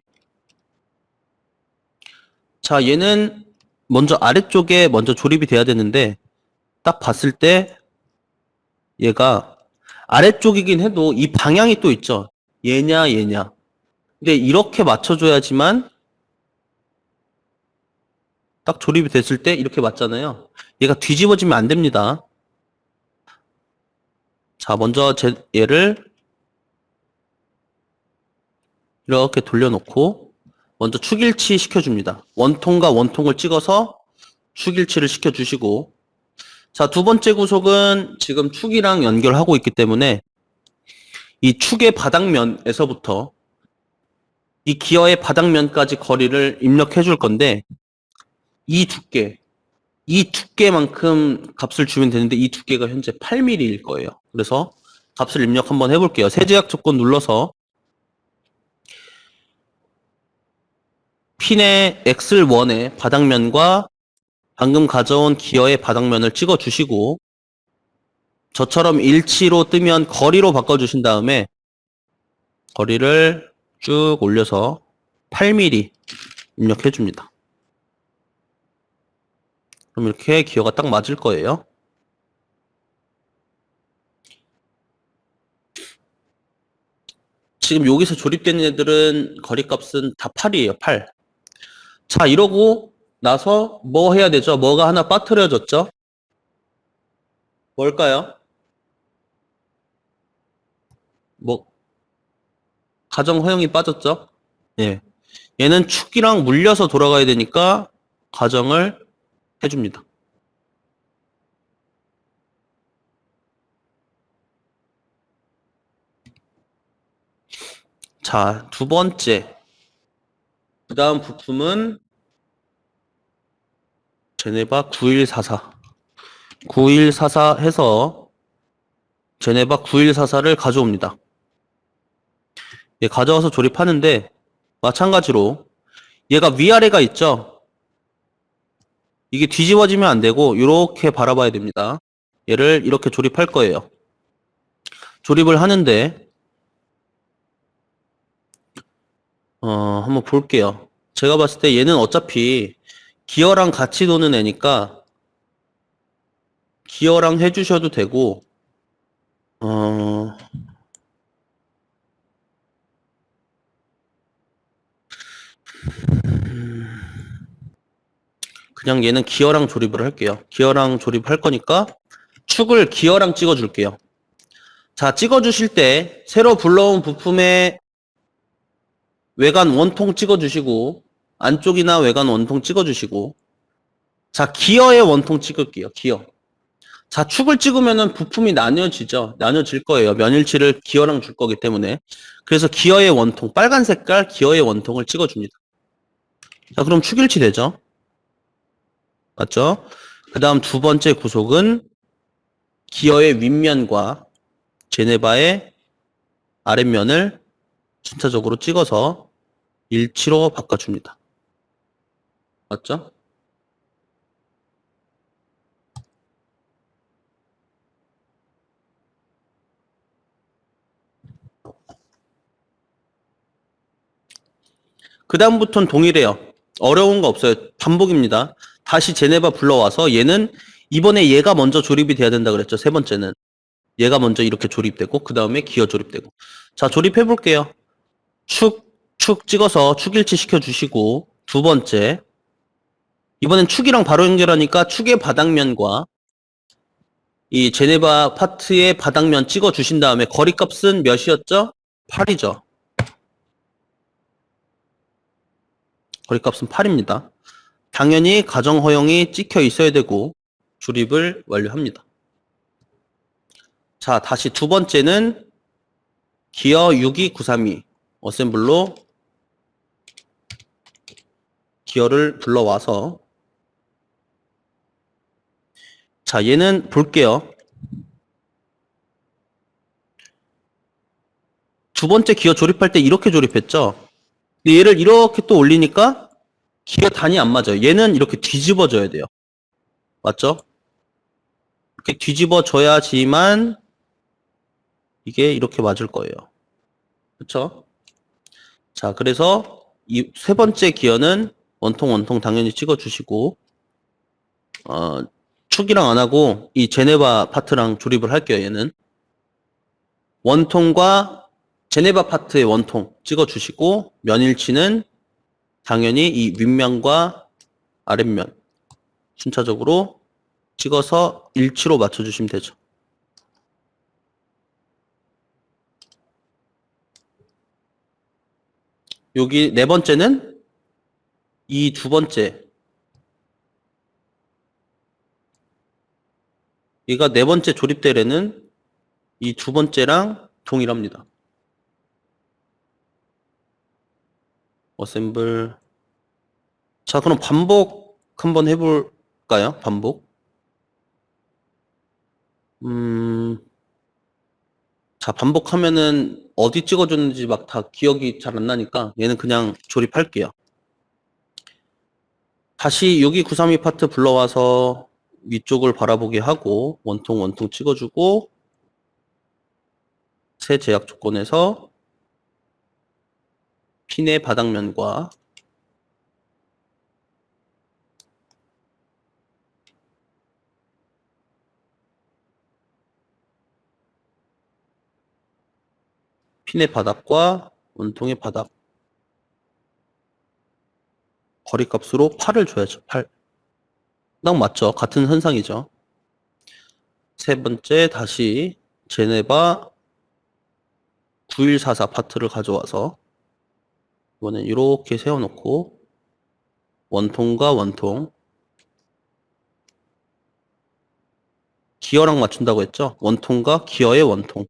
자, 얘는 먼저 아래쪽에 먼저 조립이 돼야 되는데, 딱 봤을 때 얘가 아래쪽이긴 해도 이 방향이 또 있죠. 얘냐, 얘냐. 근데 이렇게 맞춰줘야지만 딱 조립이 됐을 때 이렇게 맞잖아요. 얘가 뒤집어지면 안 됩니다. 자, 먼저 얘를 이렇게 돌려놓고 먼저 축일치 시켜줍니다. 원통과 원통을 찍어서 축일치를 시켜주시고 자, 두 번째 구속은 지금 축이랑 연결하고 있기 때문에 이 축의 바닥면에서부터 이 기어의 바닥면까지 거리를 입력해 줄 건데 이 두께만큼 값을 주면 되는데 이 두께가 현재 8mm일 거예요. 그래서 값을 입력 한번 해볼게요. 세제약 조건 눌러서 핀의 X1의 바닥면과 방금 가져온 기어의 바닥면을 찍어 주시고 저처럼 일치로 뜨면 거리로 바꿔주신 다음에 거리를 쭉 올려서 8mm 입력해 줍니다. 그럼 이렇게 기어가 딱 맞을 거예요. 지금 여기서 조립된 애들은 거리값은 다 8이에요. 8. 자, 이러고 나서 뭐 해야 되죠? 뭐가 하나 빠뜨려졌죠? 뭘까요? 뭐 가정 허용이 빠졌죠? 예. 얘는 축이랑 물려서 돌아가야 되니까 가정을 해줍니다. 자, 두 번째. 그 다음 부품은 제네바 9144. 9144 해서 제네바 9144를 가져옵니다. 예, 가져와서 조립하는데 마찬가지로 얘가 위아래가 있죠? 이게 뒤집어지면 안 되고 이렇게 바라봐야 됩니다. 얘를 이렇게 조립할 거예요. 조립을 하는데 한번 볼게요. 제가 봤을 때 얘는 어차피 기어랑 같이 도는 애니까 기어랑 해주셔도 되고 그냥 얘는 기어랑 조립을 할게요. 기어랑 조립할 거니까 축을 기어랑 찍어줄게요. 자, 찍어주실 때 새로 불러온 부품에 외관 원통 찍어주시고 안쪽이나 외관 원통 찍어주시고 자, 기어의 원통 찍을게요. 기어. 자, 축을 찍으면은 부품이 나뉘어지죠. 나뉘어질 거예요. 면일치를 기어랑 줄 거기 때문에. 그래서 기어의 원통, 빨간 색깔 기어의 원통을 찍어줍니다. 자, 그럼 축일치 되죠. 맞죠? 그 다음 두 번째 구속은 기어의 윗면과 제네바의 아랫면을 순차적으로 찍어서 일치로 바꿔줍니다. 맞죠? 그 다음부터는 동일해요. 어려운 거 없어요. 반복입니다. 다시 제네바 불러와서 얘는 이번에 얘가 먼저 조립이 돼야 된다 그랬죠. 세 번째는. 얘가 먼저 이렇게 조립되고 그 다음에 기어 조립되고. 자, 조립해 볼게요. 축 찍어서 축일치 시켜주시고 두 번째 이번엔 축이랑 바로 연결하니까 축의 바닥면과 이 제네바 파트의 바닥면 찍어주신 다음에 거리값은 몇이었죠? 8이죠. 거리값은 8입니다. 당연히 가정 허용이 찍혀 있어야 되고 조립을 완료합니다. 자, 다시 두 번째는 기어 62932 어셈블로 기어를 불러와서 자, 얘는 볼게요. 두 번째 기어 조립할 때 이렇게 조립했죠? 근데 얘를 이렇게 또 올리니까 기어 단이 안 맞아요. 얘는 이렇게 뒤집어져야 돼요. 맞죠? 이렇게 뒤집어져야지만 이게 이렇게 맞을 거예요. 그렇죠? 자, 그래서 이 세 번째 기어는 원통 당연히 찍어주시고 축이랑 안 하고 이 제네바 파트랑 조립을 할게요. 얘는 원통과 제네바 파트의 원통 찍어주시고 면일치는 당연히 이 윗면과 아랫면 순차적으로 찍어서 일치로 맞춰주시면 되죠. 여기 네 번째는 이 두 번째 얘가 네 번째 조립대래는 이 두 번째랑 동일합니다. 어셈블. 자, 그럼 반복 한번 해볼까요? 반복. 자, 반복하면은 어디 찍어줬는지 막 다 기억이 잘 안 나니까 얘는 그냥 조립할게요. 다시 62932 파트 불러와서 위쪽을 바라보게 하고 원통 찍어주고 새 제약 조건에서 핀의 바닥면과 핀의 바닥과 원통의 바닥 거리값으로 8을 줘야죠. 8. 딱 맞죠? 같은 현상이죠. 세 번째 다시 제네바 9144 파트를 가져와서 이번엔 이렇게 세워놓고 원통과 원통 기어랑 맞춘다고 했죠? 원통과 기어의 원통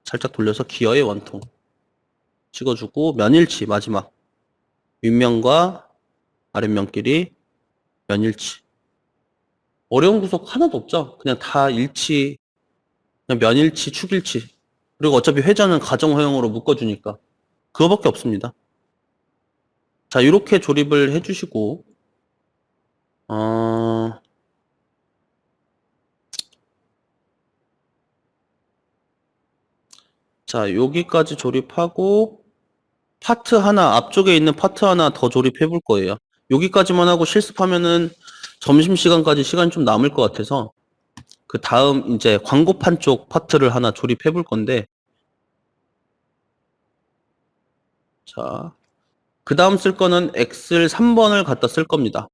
살짝 돌려서 기어의 원통 찍어주고 면일치 마지막 윗면과 아랫면끼리 면일치 어려운 구석 하나도 없죠? 그냥 다 일치 그냥 면일치 축일치 그리고 어차피 회전은 가정 허용으로 묶어주니까 그거밖에 없습니다. 자, 이렇게 조립을 해주시고 자, 여기까지 조립하고 파트 하나, 앞쪽에 있는 파트 하나 더 조립해 볼 거예요. 여기까지만 하고 실습하면은 점심시간까지 시간이 좀 남을 것 같아서 그 다음 이제 광고판 쪽 파트를 하나 조립해 볼 건데 자, 그 다음 쓸 거는 엑셀 3번을 갖다 쓸 겁니다.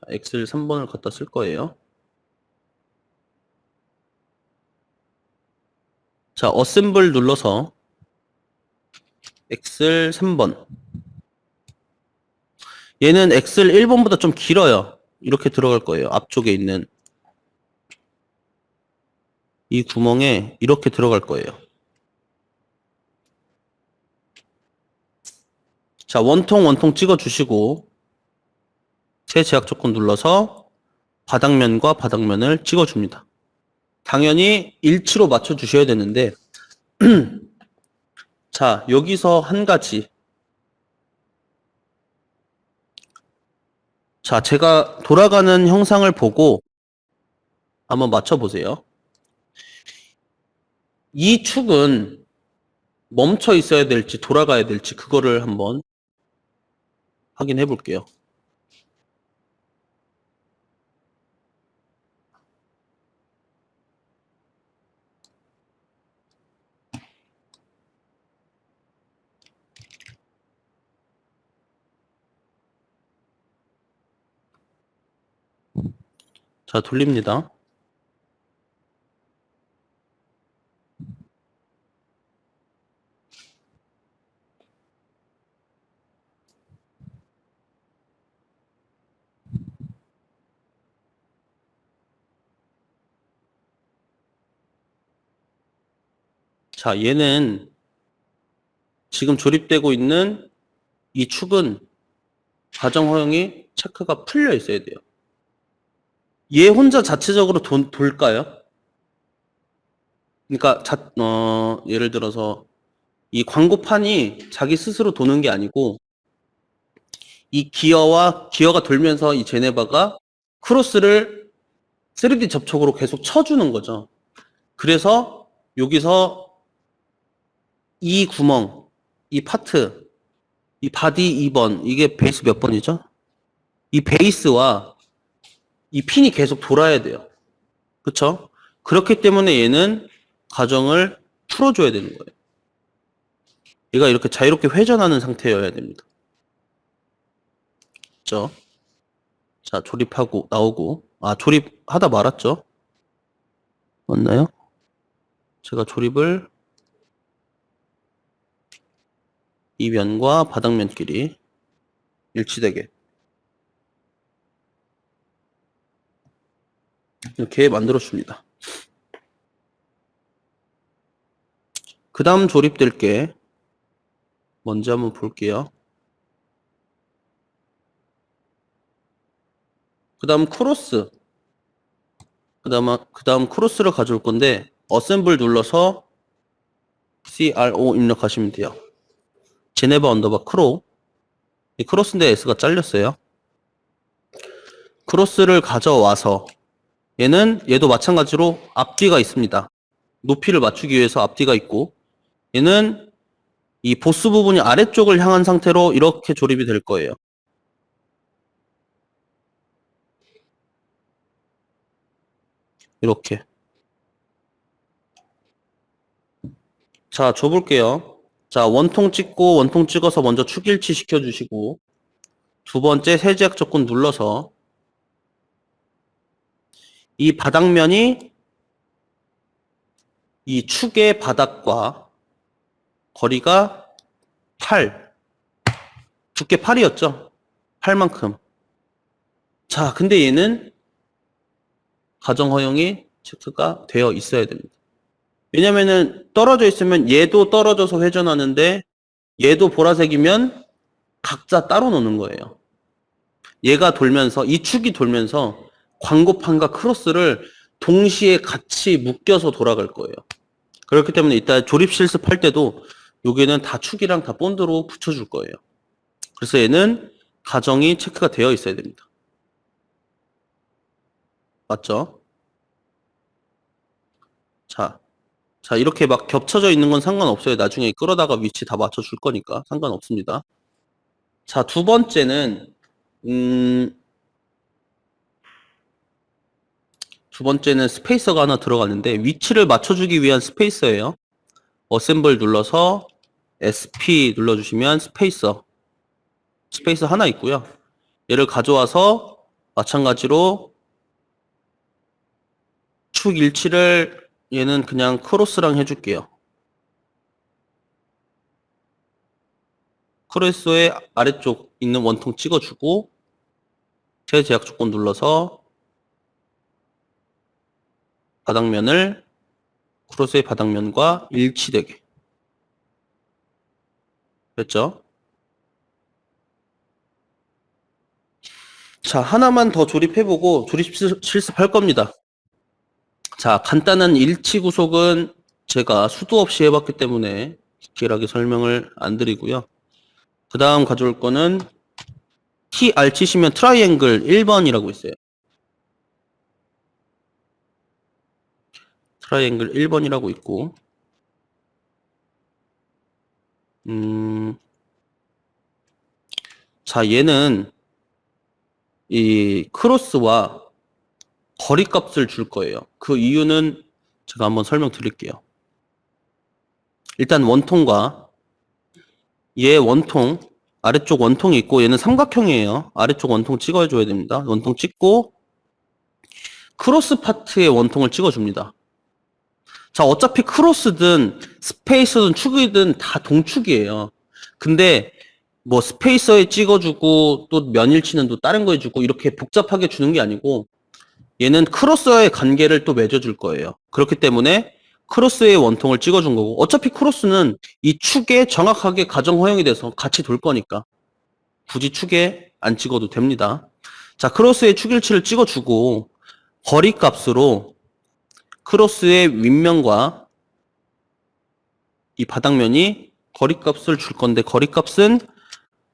엑셀 3번을 갖다 쓸 거예요. 자, 어셈블 눌러서 엑셀 3번. 얘는 엑셀 1번보다 좀 길어요. 이렇게 들어갈 거예요. 앞쪽에 있는 이 구멍에 이렇게 들어갈 거예요. 자, 원통 찍어주시고 새 제약 조건 눌러서 바닥면과 바닥면을 찍어줍니다. 당연히 일치로 맞춰주셔야 되는데 자, 여기서 한 가지. 자, 제가 돌아가는 형상을 보고 한번 맞춰보세요. 이 축은 멈춰 있어야 될지 돌아가야 될지 그거를 한번 확인해 볼게요. 자, 돌립니다. 자, 얘는 지금 조립되고 있는 이 축은 가정 허용이 체크가 풀려 있어야 돼요. 얘 혼자 자체적으로 돌까요? 그러니까 예를 들어서 이 광고판이 자기 스스로 도는 게 아니고 이 기어가 돌면서 이 제네바가 크로스를 3D 접촉으로 계속 쳐주는 거죠. 그래서 여기서 이 구멍, 이 파트, 이 바디 2번, 이게 베이스 몇 번이죠? 이 베이스와 이 핀이 계속 돌아야 돼요. 그쵸? 그렇기 때문에 얘는 가정을 풀어줘야 되는 거예요. 얘가 이렇게 자유롭게 회전하는 상태여야 됩니다. 그쵸? 자, 조립하고 나오고. 아, 조립하다 말았죠? 맞나요? 제가 조립을 이 면과 바닥면끼리 일치되게 이렇게 만들어줍니다. 그 다음 조립될 게 뭔지 한번 볼게요. 그 다음 크로스. 그 다음 크로스를 가져올 건데 어셈블 눌러서 CRO 입력하시면 돼요. 제네바 언더바 크로. 이 크로스인데 S가 잘렸어요. 크로스를 가져와서 얘도 마찬가지로 앞뒤가 있습니다. 높이를 맞추기 위해서 앞뒤가 있고 얘는 이 보스 부분이 아래쪽을 향한 상태로 이렇게 조립이 될 거예요. 이렇게. 자, 줘볼게요. 자, 원통 찍어서 먼저 축일치 시켜주시고 두 번째 세제약 조건 눌러서 이 바닥면이 이 축의 바닥과 거리가 8, 두께 8이었죠? 8만큼. 자, 근데 얘는 가정 허용이 체크가 되어 있어야 됩니다. 왜냐면은 떨어져 있으면 얘도 떨어져서 회전하는데 얘도 보라색이면 각자 따로 노는 거예요. 얘가 돌면서 이 축이 돌면서 광고판과 크로스를 동시에 같이 묶여서 돌아갈 거예요. 그렇기 때문에 이따 조립 실습할 때도 여기는 다 축이랑 다 본드로 붙여줄 거예요. 그래서 얘는 가정이 체크가 되어 있어야 됩니다. 맞죠? 자, 이렇게 막 겹쳐져 있는 건 상관없어요. 나중에 끌어다가 위치 다 맞춰줄 거니까 상관없습니다. 자, 두 번째는 스페이서가 하나 들어가는데 위치를 맞춰주기 위한 스페이서예요. 어셈블 눌러서 SP 눌러주시면 스페이서 하나 있고요. 얘를 가져와서 마찬가지로 축 일치를 얘는 그냥 크로스랑 해줄게요. 크로스의 아래쪽 있는 원통 찍어주고 제약 조건 눌러서 바닥면을 크로스의 바닥면과 일치되게. 됐죠? 자, 하나만 더 조립해보고 조립 실습할 겁니다. 자, 간단한 일치 구속은 제가 수도 없이 해봤기 때문에 디테일하게 설명을 안 드리고요. 그 다음 가져올 거는 TR 치시면 트라이앵글 1번이라고 있어요. 트라이앵글 1번이라고 있고 자, 얘는 이 크로스와 거리값을 줄 거예요. 그 이유는 제가 한번 설명드릴게요. 일단 원통과 얘 원통, 아래쪽 원통이 있고 얘는 삼각형이에요. 아래쪽 원통 찍어줘야 됩니다. 원통 찍고 크로스 파트의 원통을 찍어줍니다. 자, 어차피 크로스든 스페이서든 축이든 다 동축이에요. 근데 뭐 스페이서에 찍어주고 또 면일치는 또 다른 거 해주고 이렇게 복잡하게 주는 게 아니고 얘는 크로스와의 관계를 또 맺어줄 거예요. 그렇기 때문에 크로스의 원통을 찍어준 거고 어차피 크로스는 이 축에 정확하게 가정 허용이 돼서 같이 돌 거니까 굳이 축에 안 찍어도 됩니다. 자, 크로스의 축일치를 찍어주고 거리 값으로 크로스의 윗면과 이 바닥면이 거리 값을 줄 건데 거리 값은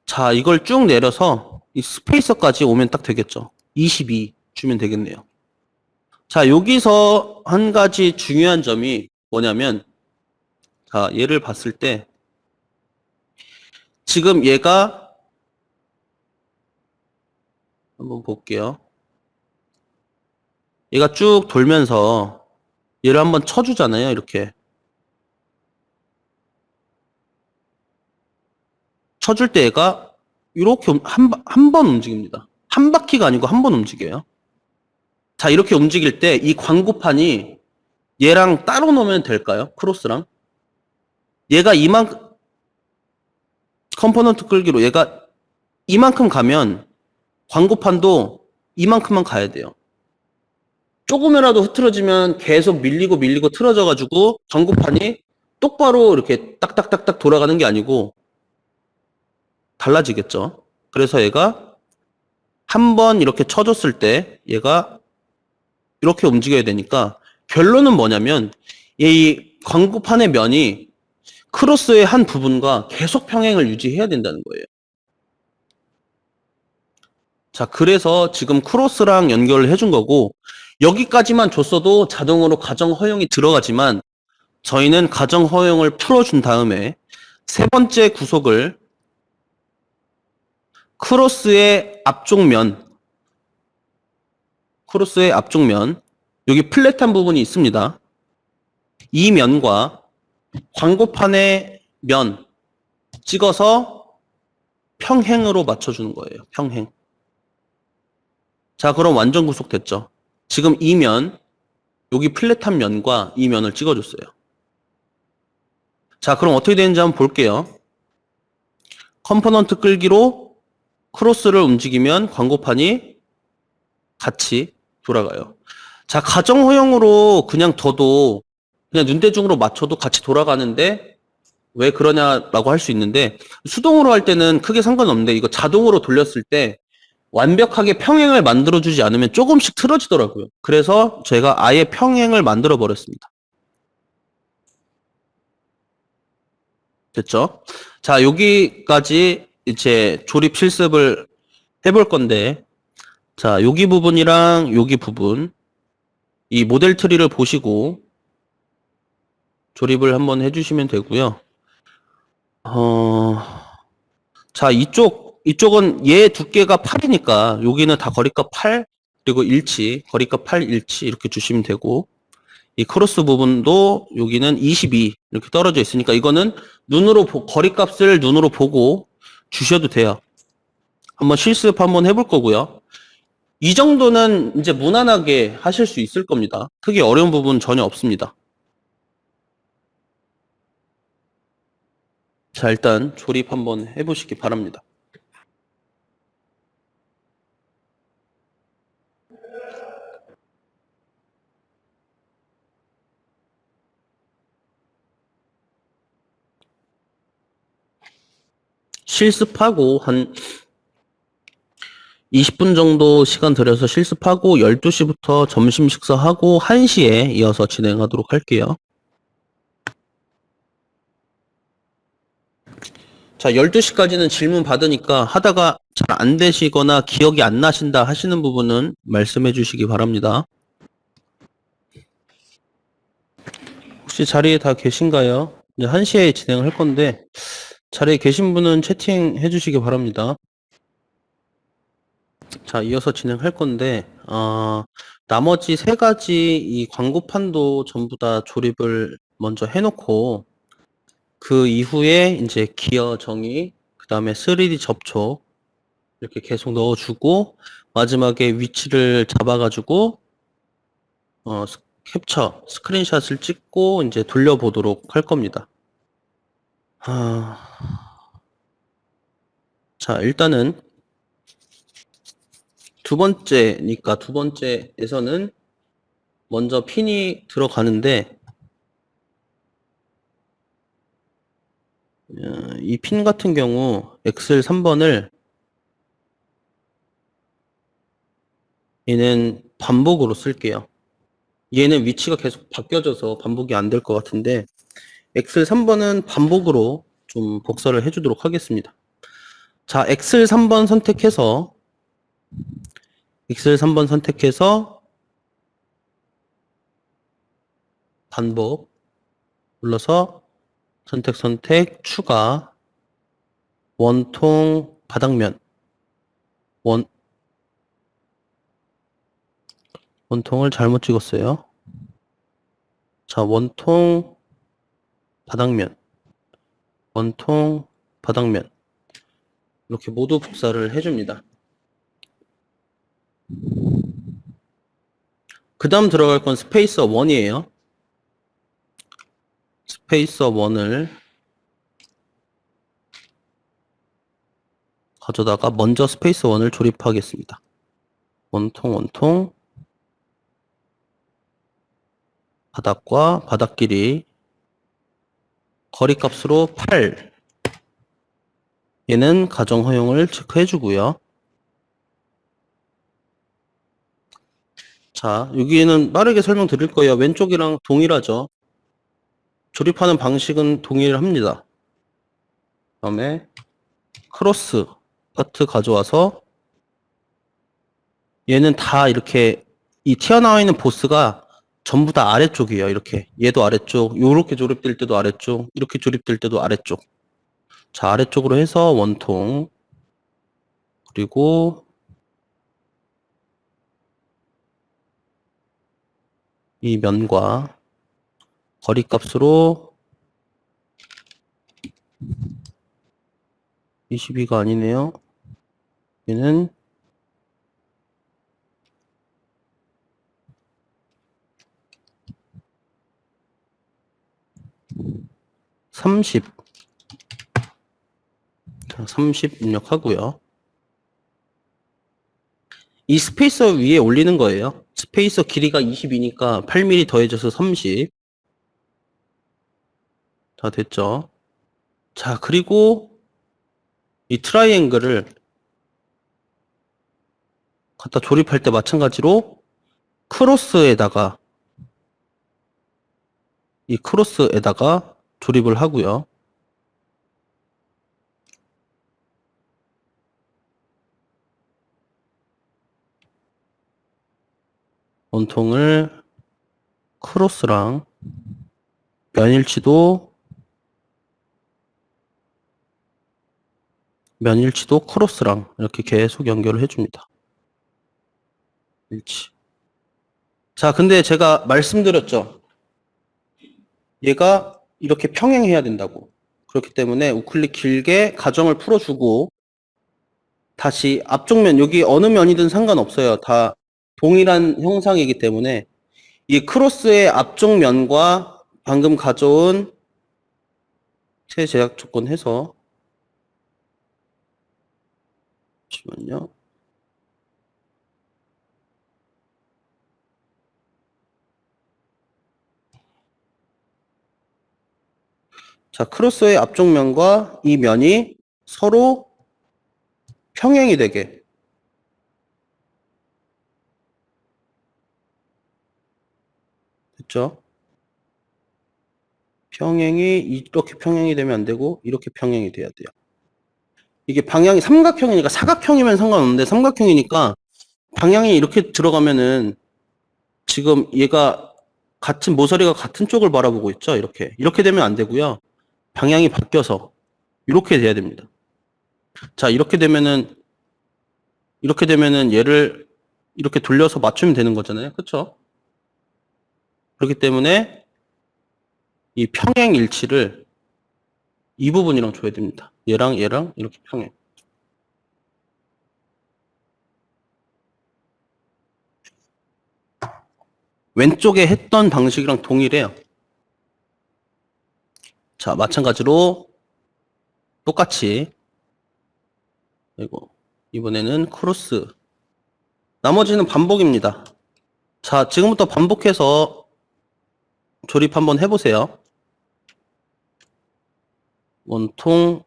자, 이걸 쭉 내려서 이 스페이서까지 오면 딱 되겠죠. 22 주면 되겠네요. 자, 여기서 한 가지 중요한 점이 뭐냐면, 자, 얘를 봤을 때, 지금 얘가, 한번 볼게요. 얘가 쭉 돌면서, 얘를 한번 쳐주잖아요, 이렇게. 쳐줄 때 얘가, 이렇게 한 번 움직입니다. 한 바퀴가 아니고 한 번 움직여요. 자, 이렇게 움직일 때, 이 광고판이 얘랑 따로 놓으면 될까요? 크로스랑? 얘가 이만큼, 컴포넌트 끌기로 얘가 이만큼 가면 광고판도 이만큼만 가야 돼요. 조금이라도 흐트러지면 계속 밀리고 틀어져가지고 광고판이 똑바로 이렇게 딱딱딱딱 돌아가는 게 아니고 달라지겠죠. 그래서 얘가 한 번 이렇게 쳐줬을 때 얘가 이렇게 움직여야 되니까 결론은 뭐냐면 이 광고판의 면이 크로스의 한 부분과 계속 평행을 유지해야 된다는 거예요. 자, 그래서 지금 크로스랑 연결을 해준 거고 여기까지만 줬어도 자동으로 가정 허용이 들어가지만 저희는 가정 허용을 풀어준 다음에 세 번째 구속을 크로스의 앞쪽 면 여기 플랫한 부분이 있습니다. 이 면과 광고판의 면 찍어서 평행으로 맞춰주는 거예요. 평행. 자, 그럼 완전 구속됐죠. 지금 이 면, 여기 플랫한 면과 이 면을 찍어줬어요. 자, 그럼 어떻게 되는지 한번 볼게요. 컴포넌트 끌기로 크로스를 움직이면 광고판이 같이 돌아가요. 자, 가정 허용으로 그냥 둬도 그냥 눈대중으로 맞춰도 같이 돌아가는데 왜 그러냐라고 할 수 있는데 수동으로 할 때는 크게 상관없는데 이거 자동으로 돌렸을 때 완벽하게 평행을 만들어주지 않으면 조금씩 틀어지더라고요. 그래서 제가 아예 평행을 만들어 버렸습니다. 됐죠? 자, 여기까지 이제 조립 실습을 해볼 건데 자, 여기 부분이랑 여기 부분 이 모델 트리를 보시고 조립을 한번 해주시면 되고요. 자, 이쪽은 얘 두께가 8이니까 여기는 다 거리값 8 그리고 일치, 거리값 8 일치 이렇게 주시면 되고 이 크로스 부분도 여기는 22 이렇게 떨어져 있으니까 이거는 거리값을 눈으로 보고 주셔도 돼요. 한번 실습 한번 해볼 거고요. 이 정도는 이제 무난하게 하실 수 있을 겁니다. 크게 어려운 부분 전혀 없습니다. 자, 일단 조립 한번 해보시기 바랍니다. 실습하고 한 20분 정도 시간 들여서 실습하고 12시부터 점심 식사하고 1시에 이어서 진행하도록 할게요. 자, 12시까지는 질문 받으니까 하다가 잘 안 되시거나 기억이 안 나신다 하시는 부분은 말씀해 주시기 바랍니다. 혹시 자리에 다 계신가요? 이제 1시에 진행을 할 건데 자리에 계신 분은 채팅해 주시기 바랍니다. 자, 이어서 진행할 건데 나머지 3가지 이 광고판도 전부 다 조립을 먼저 해놓고 그 이후에 이제 기어 정의, 그 다음에 3D 접촉 이렇게 계속 넣어주고 마지막에 위치를 잡아가지고 캡처, 스크린샷을 찍고 이제 돌려보도록 할 겁니다. 자, 일단은 두 번째에서는 먼저 핀이 들어가는데 이 핀 같은 경우 엑셀 3번을 얘는 반복으로 쓸게요. 얘는 위치가 계속 바뀌어져서 반복이 안 될 것 같은데 엑셀 3번은 반복으로 좀 복사를 해주도록 하겠습니다. 자, 엑셀 3번 선택해서 반복 눌러서 선택 추가 원통 바닥면 원통을 잘못 찍었어요. 자, 원통 바닥면 이렇게 모두 복사를 해줍니다. 그 다음 들어갈 건 스페이서 1이에요. 스페이서 1을 가져다가 먼저 스페이서 1을 조립하겠습니다. 원통 바닥과 바닥끼리 거리값으로 8 얘는 가정 허용을 체크해 주고요. 자, 여기에는 빠르게 설명드릴 거예요. 왼쪽이랑 동일하죠. 조립하는 방식은 동일합니다. 그다음에 크로스 파트 가져와서 얘는 다 이렇게 이 튀어나와 있는 보스가 전부 다 아래쪽이에요. 이렇게 얘도 아래쪽, 요렇게 조립될 때도 아래쪽, 이렇게 조립될 때도 아래쪽. 자, 아래쪽으로 해서 원통 그리고 이 면과 거리값으로 22가 아니네요. 얘는 30. 자, 30 입력하고요. 이 스페이서 위에 올리는 거예요. 스페이서 길이가 22니까 8mm 더해져서 30. 다 됐죠? 자, 그리고 이 트라이앵글을 갖다 조립할 때 마찬가지로 크로스에다가 조립을 하고요. 원통을 크로스랑 면일치도 크로스랑 이렇게 계속 연결을 해줍니다. 일치. 자, 근데 제가 말씀드렸죠. 얘가 이렇게 평행해야 된다고. 그렇기 때문에 우클릭 길게 가정을 풀어주고 다시 앞쪽 면, 여기 어느 면이든 상관없어요. 다 동일한 형상이기 때문에 이 크로스의 앞쪽 면과 방금 가져온 최제약 조건 해서 잠시만요. 자, 크로스의 앞쪽 면과 이 면이 서로 평행이 되게. 됐죠? 평행이 이렇게 평행이 되면 안 되고 이렇게 평행이 돼야 돼요. 이게 방향이 삼각형이니까, 사각형이면 상관없는데 삼각형이니까 방향이 이렇게 들어가면은 지금 얘가 같은 모서리가 같은 쪽을 바라보고 있죠. 이렇게 되면 안 되고요. 방향이 바뀌어서 이렇게 돼야 됩니다. 자, 이렇게 되면은 얘를 이렇게 돌려서 맞추면 되는 거잖아요. 그렇죠? 그렇기 때문에 이 평행 일치를 이 부분이랑 줘야 됩니다. 얘랑 얘랑 이렇게 평행. 왼쪽에 했던 방식이랑 동일해요. 자, 마찬가지로 똑같이 그리고 이번에는 크로스. 나머지는 반복입니다. 자, 지금부터 반복해서 조립 한번 해보세요. 원통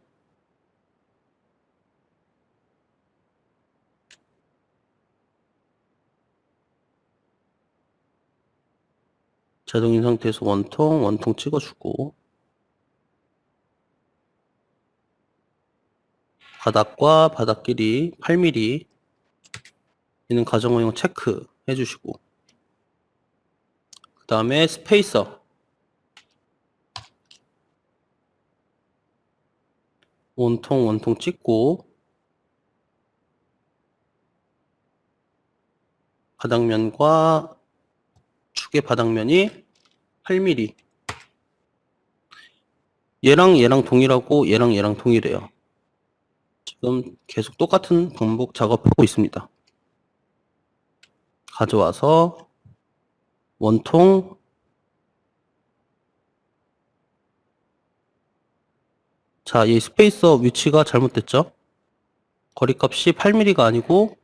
자동인 상태에서 원통 찍어주고 바닥과 바닥끼리 8mm 있는 가정호용 체크 해주시고 그 다음에 스페이서 원통 찍고 바닥면과 축의 바닥면이 8mm 얘랑 동일하고 얘랑 동일해요. 지금 계속 똑같은 반복 작업하고 있습니다. 가져와서 원통 자, 이 스페이서 위치가 잘못됐죠? 거리값이 8mm가 아니고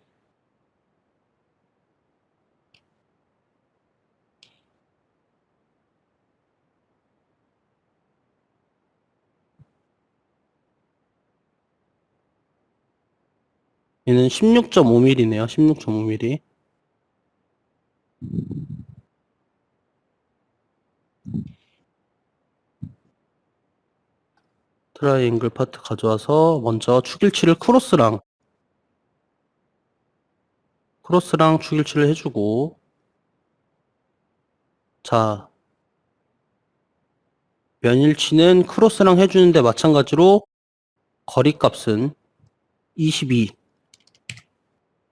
얘는 16.5mm네요. 16.5mm. 트라이앵글 파트 가져와서 먼저 축일치를 크로스랑 축일치를 해주고 자 면일치는 크로스랑 해주는데 마찬가지로 거리값은 22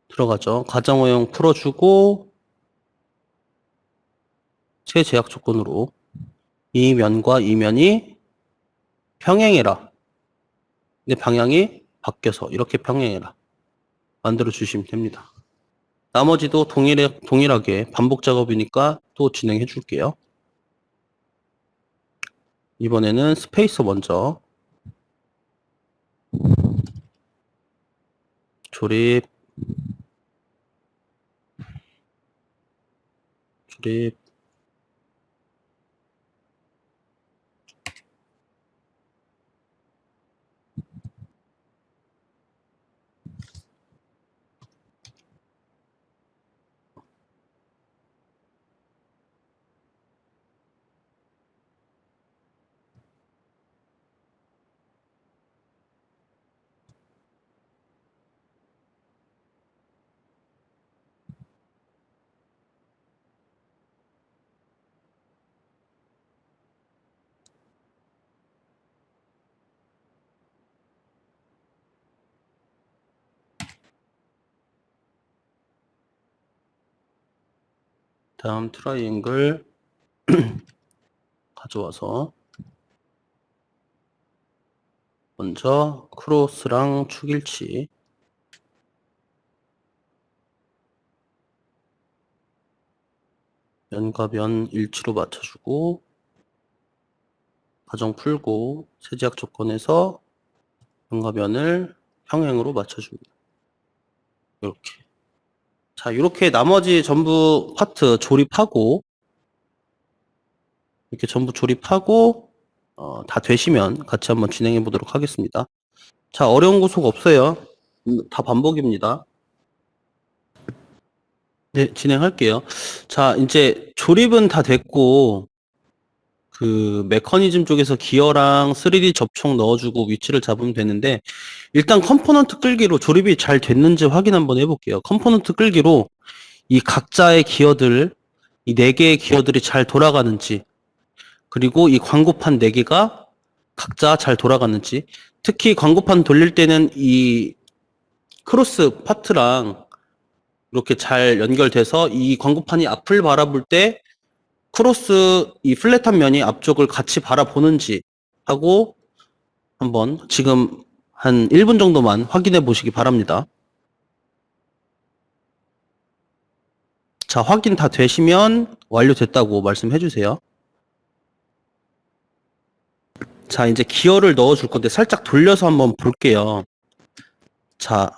들어가죠. 가정호용 풀어주고 최제약 조건으로 이 면과 이 면이 평행해라. 근데 방향이 바뀌어서 이렇게 평행해라. 만들어 주시면 됩니다. 나머지도 동일하게 반복 작업이니까 또 진행해 줄게요. 이번에는 스페이서 먼저 조립 다음 트라이앵글 가져와서 먼저 크로스랑 축일치 면과 면 일치로 맞춰주고 가정 풀고 세제약 조건에서 면과 면을 평행으로 맞춰줍니다. 이렇게. 자, 이렇게 나머지 전부 파트 조립하고 이렇게 전부 조립하고 다 되시면 같이 한번 진행해 보도록 하겠습니다. 자, 어려운 구속 없어요. 다 반복입니다. 네, 진행할게요. 자, 이제 조립은 다 됐고 그 메커니즘 쪽에서 기어랑 3D 접촉 넣어주고 위치를 잡으면 되는데 일단 컴포넌트 끌기로 조립이 잘 됐는지 확인 한번 해볼게요. 컴포넌트 끌기로 이 각자의 기어들, 이 4개의 기어들이 잘 돌아가는지 그리고 이 광고판 4개가 각자 잘 돌아가는지 특히 광고판 돌릴 때는 이 크로스 파트랑 이렇게 잘 연결돼서 이 광고판이 앞을 바라볼 때 크로스 이 플랫한 면이 앞쪽을 같이 바라보는지 하고 한번 지금 한 1분 정도만 확인해 보시기 바랍니다. 자, 확인 다 되시면 완료됐다고 말씀해 주세요. 자, 이제 기어를 넣어 줄 건데 살짝 돌려서 한번 볼게요. 자,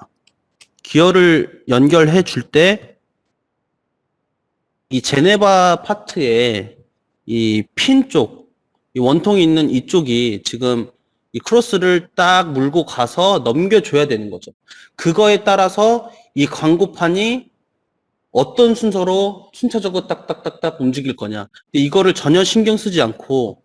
기어를 연결해 줄 때 이 제네바 파트에 이 핀 쪽, 이 원통이 있는 이쪽이 지금 이 크로스를 딱 물고 가서 넘겨줘야 되는 거죠. 그거에 따라서 이 광고판이 어떤 순서로 순차적으로 딱딱딱딱 움직일 거냐. 근데 이거를 전혀 신경 쓰지 않고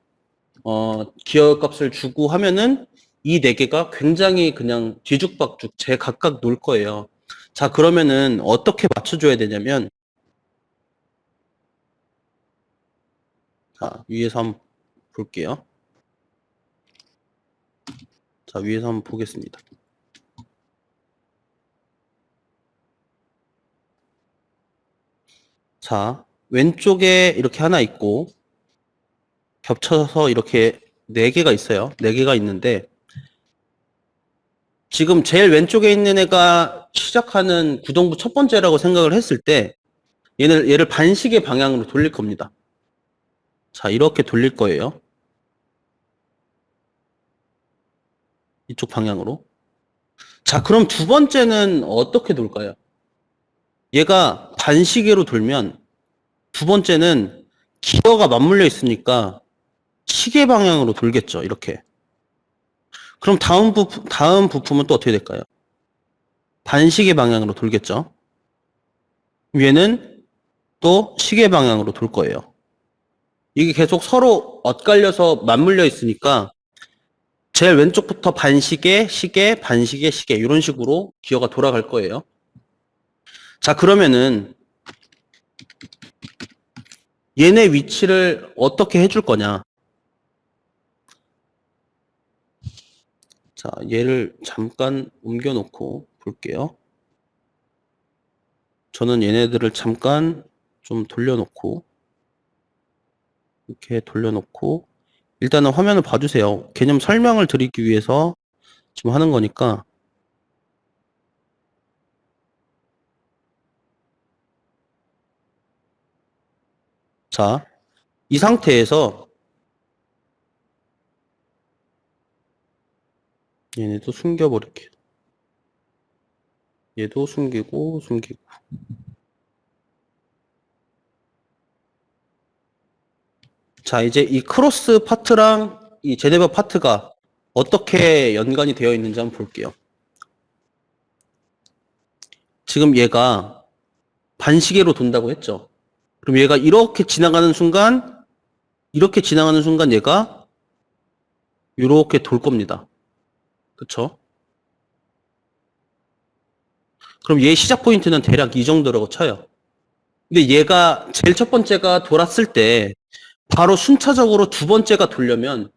기어 값을 주고 하면은 이 4개가 굉장히 그냥 뒤죽박죽 제각각 놀 거예요. 자, 그러면은 어떻게 맞춰줘야 되냐면 자, 위에서 한번 볼게요. 자, 위에서 한번 보겠습니다. 자, 왼쪽에 이렇게 하나 있고 겹쳐서 이렇게 4개가 있어요. 4개가 있는데 지금 제일 왼쪽에 있는 애가 시작하는 구동부 첫 번째라고 생각을 했을 때 얘를 반시계 방향으로 돌릴 겁니다. 자, 이렇게 돌릴 거예요. 이쪽 방향으로. 자, 그럼 두 번째는 어떻게 돌까요? 얘가 반시계로 돌면 두 번째는 기어가 맞물려 있으니까 시계 방향으로 돌겠죠. 이렇게. 그럼 다음 부품은 또 어떻게 될까요? 반시계 방향으로 돌겠죠. 얘는 또 시계 방향으로 돌 거예요. 이게 계속 서로 엇갈려서 맞물려 있으니까 제일 왼쪽부터 반시계, 시계, 반시계, 시계 이런 식으로 기어가 돌아갈 거예요. 자, 그러면은 얘네 위치를 어떻게 해줄 거냐. 자, 얘를 잠깐 옮겨 놓고 볼게요. 저는 얘네들을 잠깐 좀 돌려놓고 이렇게 돌려놓고 일단은 화면을 봐주세요. 개념 설명을 드리기 위해서 지금 하는 거니까 자, 이 상태에서 얘네도 숨겨버릴게요. 얘도 숨기고 숨기고 자, 이제 이 크로스 파트랑 이 제네바 파트가 어떻게 연관이 되어 있는지 한번 볼게요. 지금 얘가 반시계로 돈다고 했죠. 그럼 얘가 이렇게 지나가는 순간 얘가 이렇게 돌 겁니다. 그쵸? 그럼 얘 시작 포인트는 대략 이 정도라고 쳐요. 근데 얘가 제일 첫 번째가 돌았을 때 바로 순차적으로 두 번째가 돌려면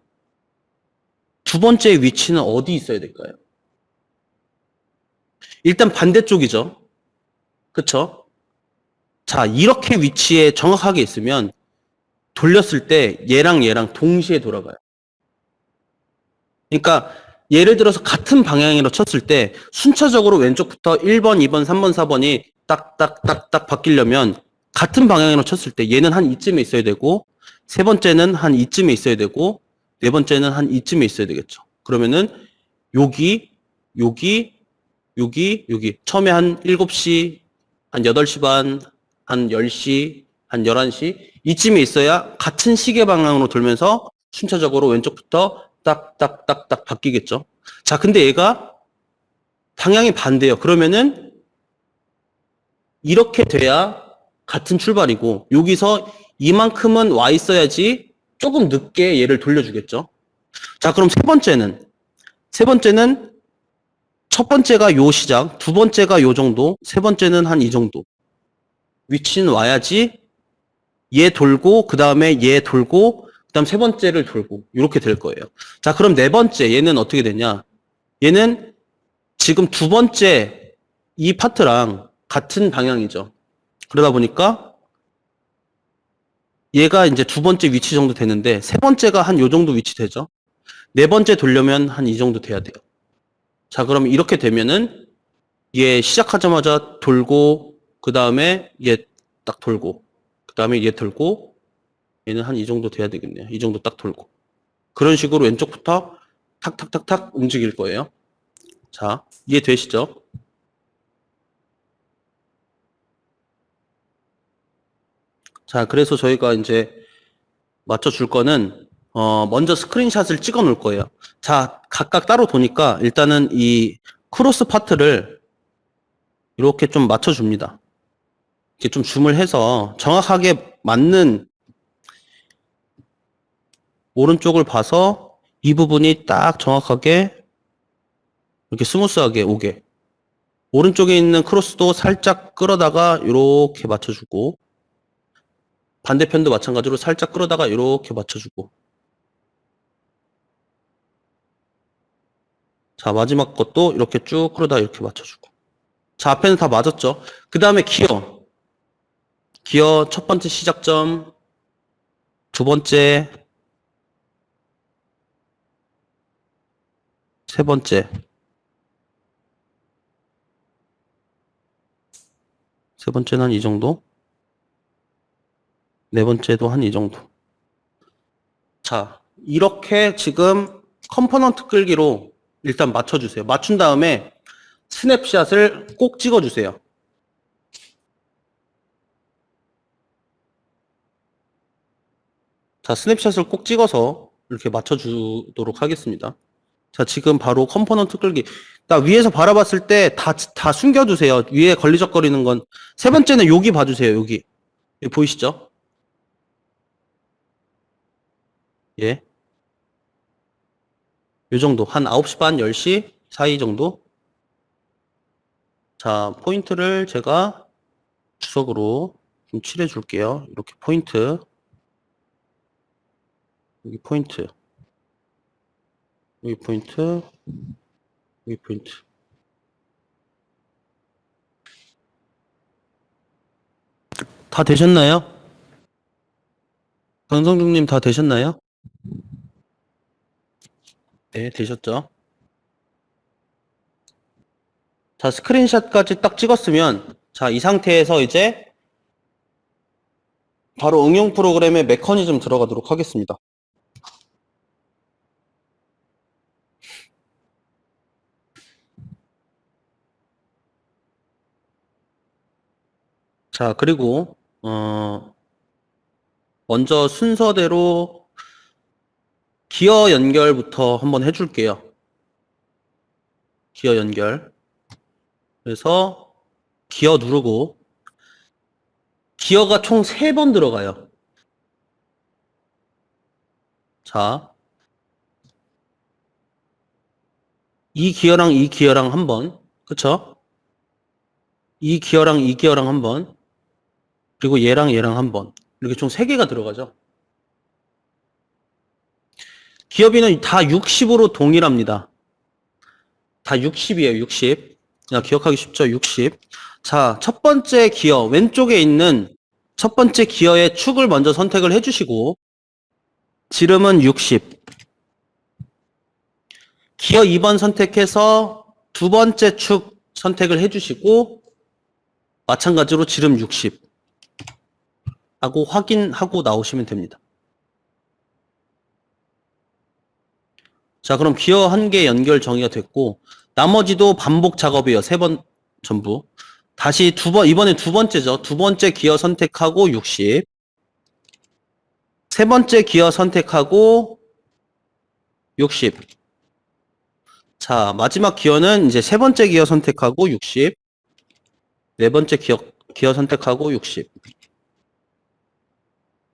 두 번째의 위치는 어디 있어야 될까요? 일단 반대쪽이죠. 그쵸? 자, 이렇게 위치에 정확하게 있으면 돌렸을 때 얘랑 동시에 돌아가요. 그러니까 예를 들어서 같은 방향으로 쳤을 때 순차적으로 왼쪽부터 1번, 2번, 3번, 4번이 딱딱딱딱 바뀌려면 같은 방향으로 쳤을 때 얘는 한 이쯤에 있어야 되고 세 번째는 한 이쯤에 있어야 되고 네 번째는 한 이쯤에 있어야 되겠죠. 그러면은 여기 여기 처음에 한 7시, 한 8시 반, 한 10시, 한 11시 이쯤에 있어야 같은 시계 방향으로 돌면서 순차적으로 왼쪽부터 딱딱딱딱 바뀌겠죠. 자, 근데 얘가 방향이 반대예요. 그러면은 이렇게 돼야 같은 출발이고 여기서 이만큼은 와 있어야지 조금 늦게 얘를 돌려주겠죠. 자, 그럼 세 번째는 첫 번째가 요 시작, 두 번째가 요 정도, 세 번째는 한 이 정도. 위치는 와야지 얘 돌고 그 다음에 얘 돌고 그 다음 세 번째를 돌고 이렇게 될 거예요. 자, 그럼 네 번째 얘는 어떻게 되냐? 얘는 지금 두 번째 이 파트랑 같은 방향이죠. 그러다 보니까 얘가 이제 두 번째 위치 정도 되는데 세 번째가 한 요 정도 위치 되죠. 네 번째 돌려면 한 이 정도 돼야 돼요. 자, 그럼 이렇게 되면은 얘 시작하자마자 돌고 그 다음에 얘 딱 돌고 그 다음에 얘 돌고 얘는 한 이 정도 돼야 되겠네요. 이 정도 딱 돌고 그런 식으로 왼쪽부터 탁탁탁탁 움직일 거예요. 자, 이해되시죠? 자, 그래서 저희가 이제 맞춰줄 거는 먼저 스크린샷을 찍어 놓을 거예요. 자, 각각 따로 도니까 일단은 이 크로스 파트를 이렇게 좀 맞춰줍니다. 이렇게 좀 줌을 해서 정확하게 맞는 오른쪽을 봐서 이 부분이 딱 정확하게 이렇게 스무스하게 오게. 오른쪽에 있는 크로스도 살짝 끌어다가 이렇게 맞춰주고 반대편도 마찬가지로 살짝 끌어다가 이렇게 맞춰주고 자, 마지막 것도 이렇게 쭉 끌어다가 이렇게 맞춰주고 자, 앞에는 다 맞았죠. 그 다음에 기어 첫 번째 시작점, 두 번째, 세 번째, 세 번째는 한 이 정도, 네 번째도 한 이 정도. 자, 이렇게 지금 컴포넌트 끌기로 일단 맞춰주세요. 맞춘 다음에 스냅샷을 꼭 찍어주세요. 자, 스냅샷을 꼭 찍어서 이렇게 맞춰주도록 하겠습니다. 자, 지금 바로 컴포넌트 끌기. 나 위에서 바라봤을 때 다 숨겨두세요. 위에 걸리적거리는 건. 세 번째는 여기 봐주세요, 여기. 여기 보이시죠? 예. 요 정도. 한 9시 반, 10시 사이 정도. 자, 포인트를 제가 주석으로 좀 칠해 줄게요. 이렇게 포인트. 여기 포인트. 여기 포인트. 여기 포인트. 다 되셨나요? 강성중님 다 되셨나요? 네, 되셨죠? 자, 스크린샷까지 딱 찍었으면, 자, 이 상태에서 이제 바로 응용 프로그램의 메커니즘 들어가도록 하겠습니다. 자, 그리고, 먼저 순서대로 기어 연결부터 한번 해줄게요. 기어 연결. 그래서 기어 누르고, 기어가 총 3번 들어가요. 자, 이 기어랑 이 기어랑 한 번, 그쵸? 이 기어랑 이 기어랑 한 번, 그리고 얘랑 얘랑 한 번. 이렇게 총 3개가 들어가죠. 기어비는 다 60으로 동일합니다. 다 60이에요, 60. 자, 기억하기 쉽죠, 60. 자, 첫 번째 기어, 왼쪽에 있는 첫 번째 기어의 축을 먼저 선택을 해주시고, 지름은 60. 기어 2번 선택해서 두 번째 축 선택을 해주시고, 마찬가지로 지름 60. 하고 확인하고 나오시면 됩니다. 자, 그럼 기어 1개 연결 정의가 됐고, 나머지도 반복 작업이에요. 3번 전부. 다시 이번에 두 번째죠. 두 번째 기어 선택하고 60. 세 번째 기어 선택하고 60. 자, 마지막 기어는 이제 세 번째 기어 선택하고 60. 네 번째 기어 선택하고 60.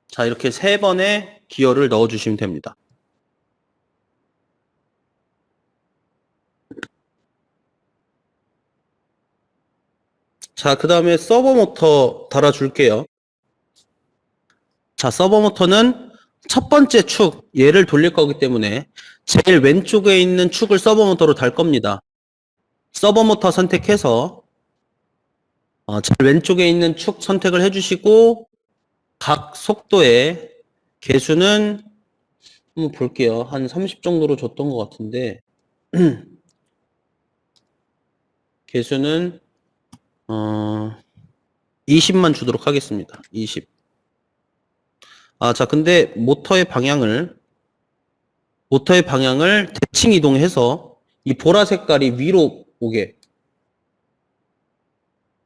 자, 이렇게 3번의 기어를 넣어주시면 됩니다. 자, 그 다음에 서버 모터 달아줄게요. 자, 서버 모터는 첫 번째 축, 얘를 돌릴 거기 때문에 제일 왼쪽에 있는 축을 서버 모터로 달 겁니다. 서버 모터 선택해서 제일 왼쪽에 있는 축 선택을 해주시고 각 속도의 개수는 한번 볼게요. 한 30 정도로 줬던 것 같은데 개수는 20만 주도록 하겠습니다. 20. 자, 근데 모터의 방향을 대칭 이동해서 이 보라 색깔이 위로 오게.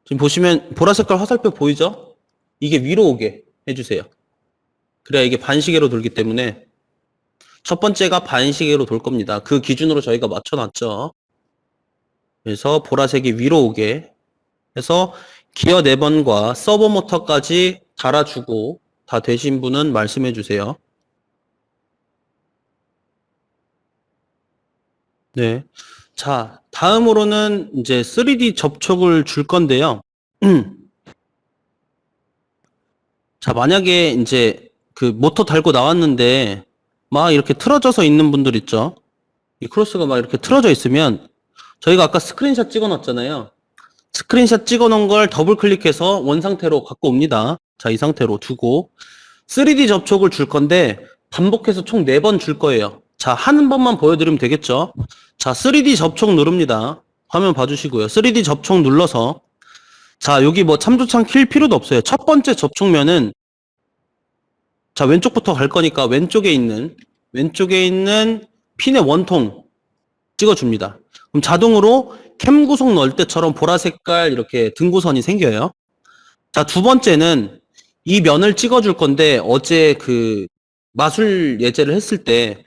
지금 보시면 보라 색깔 화살표 보이죠? 이게 위로 오게 해주세요. 그래야 이게 반시계로 돌기 때문에 첫 번째가 반시계로 돌 겁니다. 그 기준으로 저희가 맞춰놨죠. 그래서 보라색이 위로 오게 해서 기어 4번과 서버 모터까지 달아주고 다 되신 분은 말씀해 주세요. 네. 자, 다음으로는 이제 3D 접촉을 줄 건데요. 자, 만약에 이제 그 모터 달고 나왔는데 막 이렇게 틀어져서 있는 분들 있죠. 이 크로스가 막 이렇게 틀어져 있으면 저희가 아까 스크린샷 찍어 놨잖아요. 스크린샷 찍어 놓은 걸 더블 클릭해서 원 상태로 갖고 옵니다. 자, 이 상태로 두고 3D 접촉을 줄 건데 반복해서 총 4번 줄 거예요. 자, 한 번만 보여드리면 되겠죠. 자, 3D 접촉 누릅니다. 화면 봐주시고요. 3D 접촉 눌러서 자, 여기 뭐 참조창 킬 필요도 없어요. 첫 번째 접촉면은 자, 왼쪽부터 갈 거니까 왼쪽에 있는 핀의 원통 찍어줍니다. 그럼 자동으로 캠 구속 넣을 때처럼 보라 색깔 이렇게 등구선이 생겨요. 자, 두 번째는 이 면을 찍어줄 건데 어제 그 마술 예제를 했을 때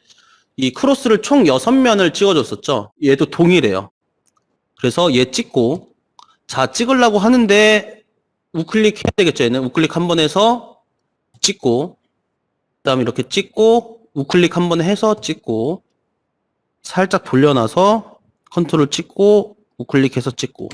이 크로스를 총 6면을 찍어줬었죠. 얘도 동일해요. 그래서 얘 찍고 자, 찍으려고 하는데 우클릭 해야 되겠죠. 얘는 우클릭 한 번 해서 찍고 그 다음에 이렇게 찍고 우클릭 한 번 해서 찍고 살짝 돌려놔서 컨트롤 찍고 우클릭해서 찍고.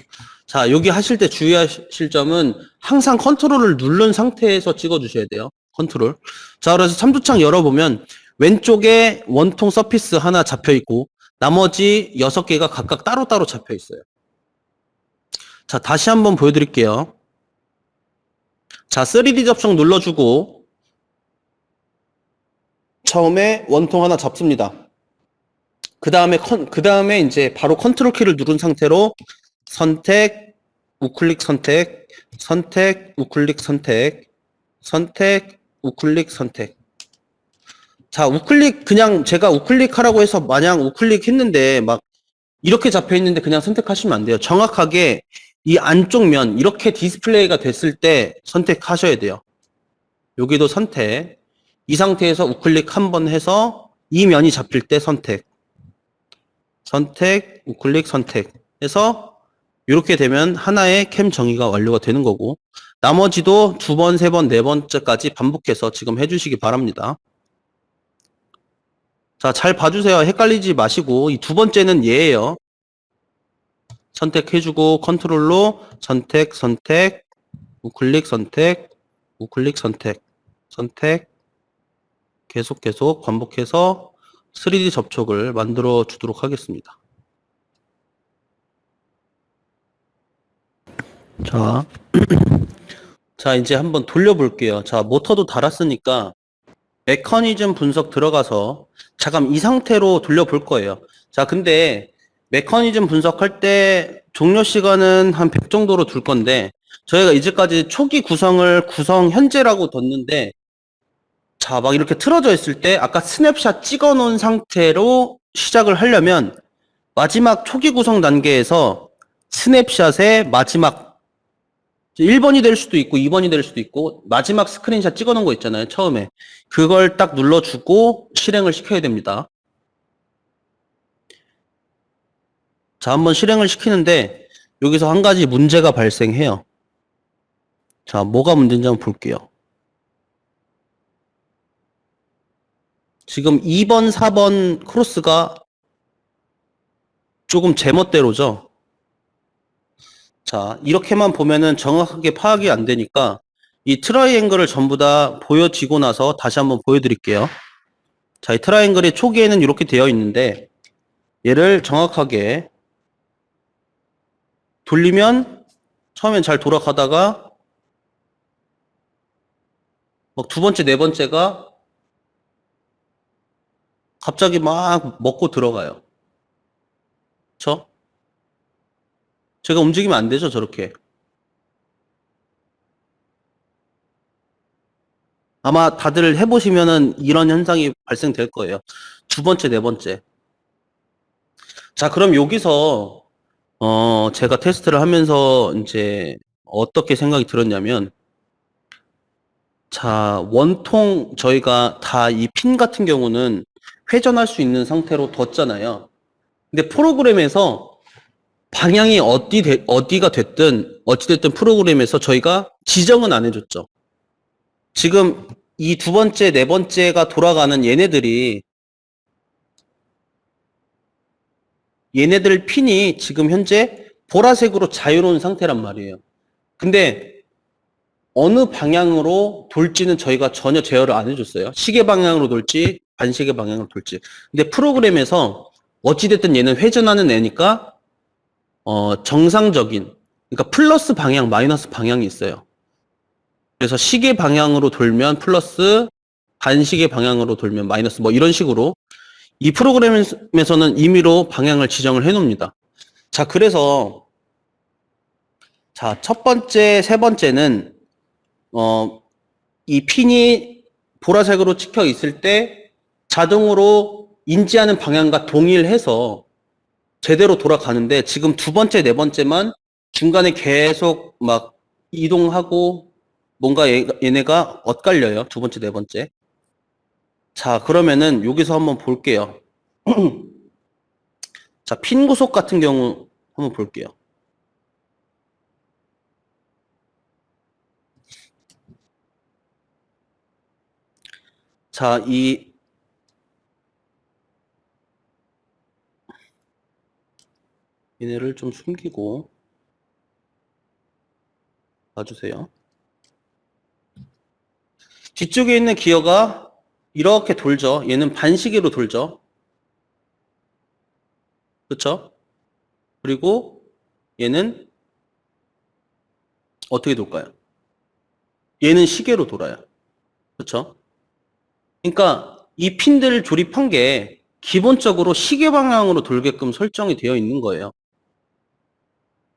자, 여기 하실 때 주의하실 점은 항상 컨트롤을 누른 상태에서 찍어주셔야 돼요. 컨트롤. 자, 그래서 참조창 열어보면 왼쪽에 원통 서피스 하나 잡혀있고 나머지 6개가 각각 따로따로 잡혀있어요. 자, 다시 한번 보여드릴게요. 자, 3D 접촉 눌러주고 처음에 원통 하나 잡습니다. 그 다음에 이제 바로 컨트롤 키를 누른 상태로 선택, 우클릭 선택, 선택, 우클릭 선택, 선택, 우클릭 선택. 자, 우클릭 그냥 제가 우클릭 하라고 해서 마냥 우클릭 했는데 막 이렇게 잡혀 있는데 그냥 선택하시면 안 돼요. 정확하게 이 안쪽 면 이렇게 디스플레이가 됐을 때 선택하셔야 돼요. 여기도 선택. 이 상태에서 우클릭 한번 해서 이 면이 잡힐 때 선택. 선택, 우클릭, 선택 해서 이렇게 되면 하나의 캠 정의가 완료가 되는 거고 나머지도 2번, 3번, 4번째까지 반복해서 지금 해주시기 바랍니다. 자, 잘 봐주세요. 헷갈리지 마시고 이 두 번째는 얘예요. 선택해주고 컨트롤로 선택, 선택, 우클릭, 선택, 우클릭, 선택, 선택 계속 반복해서 3D 접촉을 만들어 주도록 하겠습니다. 자, 자, 이제 한번 돌려볼게요. 자, 모터도 달았으니까 메커니즘 분석 들어가서 잠깐 이 상태로 돌려볼 거예요. 자, 근데 메커니즘 분석할 때 종료 시간은 한 100 정도로 둘 건데 저희가 이제까지 초기 구성 현재라고 뒀는데, 자, 막 이렇게 틀어져 있을 때, 아까 스냅샷 찍어 놓은 상태로 시작을 하려면, 마지막 초기 구성 단계에서 스냅샷의 마지막 1번이 될 수도 있고 2번이 될 수도 있고 마지막 스크린샷 찍어 놓은 거 있잖아요. 처음에. 그걸 딱 눌러주고 실행을 시켜야 됩니다. 자, 한번 실행을 시키는데 여기서 한 가지 문제가 발생해요. 자, 뭐가 문제인지 한번 볼게요. 지금 2번, 4번 크로스가 조금 제멋대로죠. 자, 이렇게만 보면은 정확하게 파악이 안 되니까 이 트라이앵글을 전부 다 보여지고 나서 다시 한번 보여드릴게요. 자, 이 트라이앵글이 초기에는 이렇게 되어 있는데 얘를 정확하게 돌리면 처음엔 잘 돌아가다가 막 두 번째, 네 번째가 갑자기 막 먹고 들어가요. 그쵸? 제가 움직이면 안 되죠, 저렇게. 아마 다들 해보시면은 이런 현상이 발생될 거예요. 두 번째, 네 번째. 자, 그럼 여기서, 제가 테스트를 하면서 이제 어떻게 생각이 들었냐면, 자, 원통 저희가 다 이 핀 같은 경우는 회전할 수 있는 상태로 뒀잖아요. 근데 프로그램에서 방향이 어디가 됐든, 어찌됐든 프로그램에서 저희가 지정은 안 해줬죠. 지금 이 두 번째, 네 번째가 돌아가는 얘네들 핀이 지금 현재 보라색으로 자유로운 상태란 말이에요. 근데 어느 방향으로 돌지는 저희가 전혀 제어를 안 해줬어요. 시계 방향으로 돌지, 반시계 방향으로 돌지. 근데 프로그램에서 어찌됐든 얘는 회전하는 애니까, 정상적인, 그러니까 플러스 방향, 마이너스 방향이 있어요. 그래서 시계 방향으로 돌면 플러스, 반시계 방향으로 돌면 마이너스, 뭐 이런 식으로 이 프로그램에서는 임의로 방향을 지정을 해 놓습니다. 자, 그래서 자, 첫 번째, 세 번째는 이 핀이 보라색으로 찍혀 있을 때 자동으로 인지하는 방향과 동일해서 제대로 돌아가는데 지금 두 번째, 네 번째만 중간에 계속 막 이동하고 뭔가 얘네가 엇갈려요. 두 번째, 네 번째. 자, 그러면은 여기서 한번 볼게요. 자, 핀 구속 같은 경우 한번 볼게요. 자, 얘네를 좀 숨기고 봐주세요. 뒤쪽에 있는 기어가 이렇게 돌죠. 얘는 반시계로 돌죠. 그렇죠? 그리고 얘는 어떻게 돌까요? 얘는 시계로 돌아요. 그렇죠? 그러니까 이 핀들을 조립한 게 기본적으로 시계 방향으로 돌게끔 설정이 되어 있는 거예요.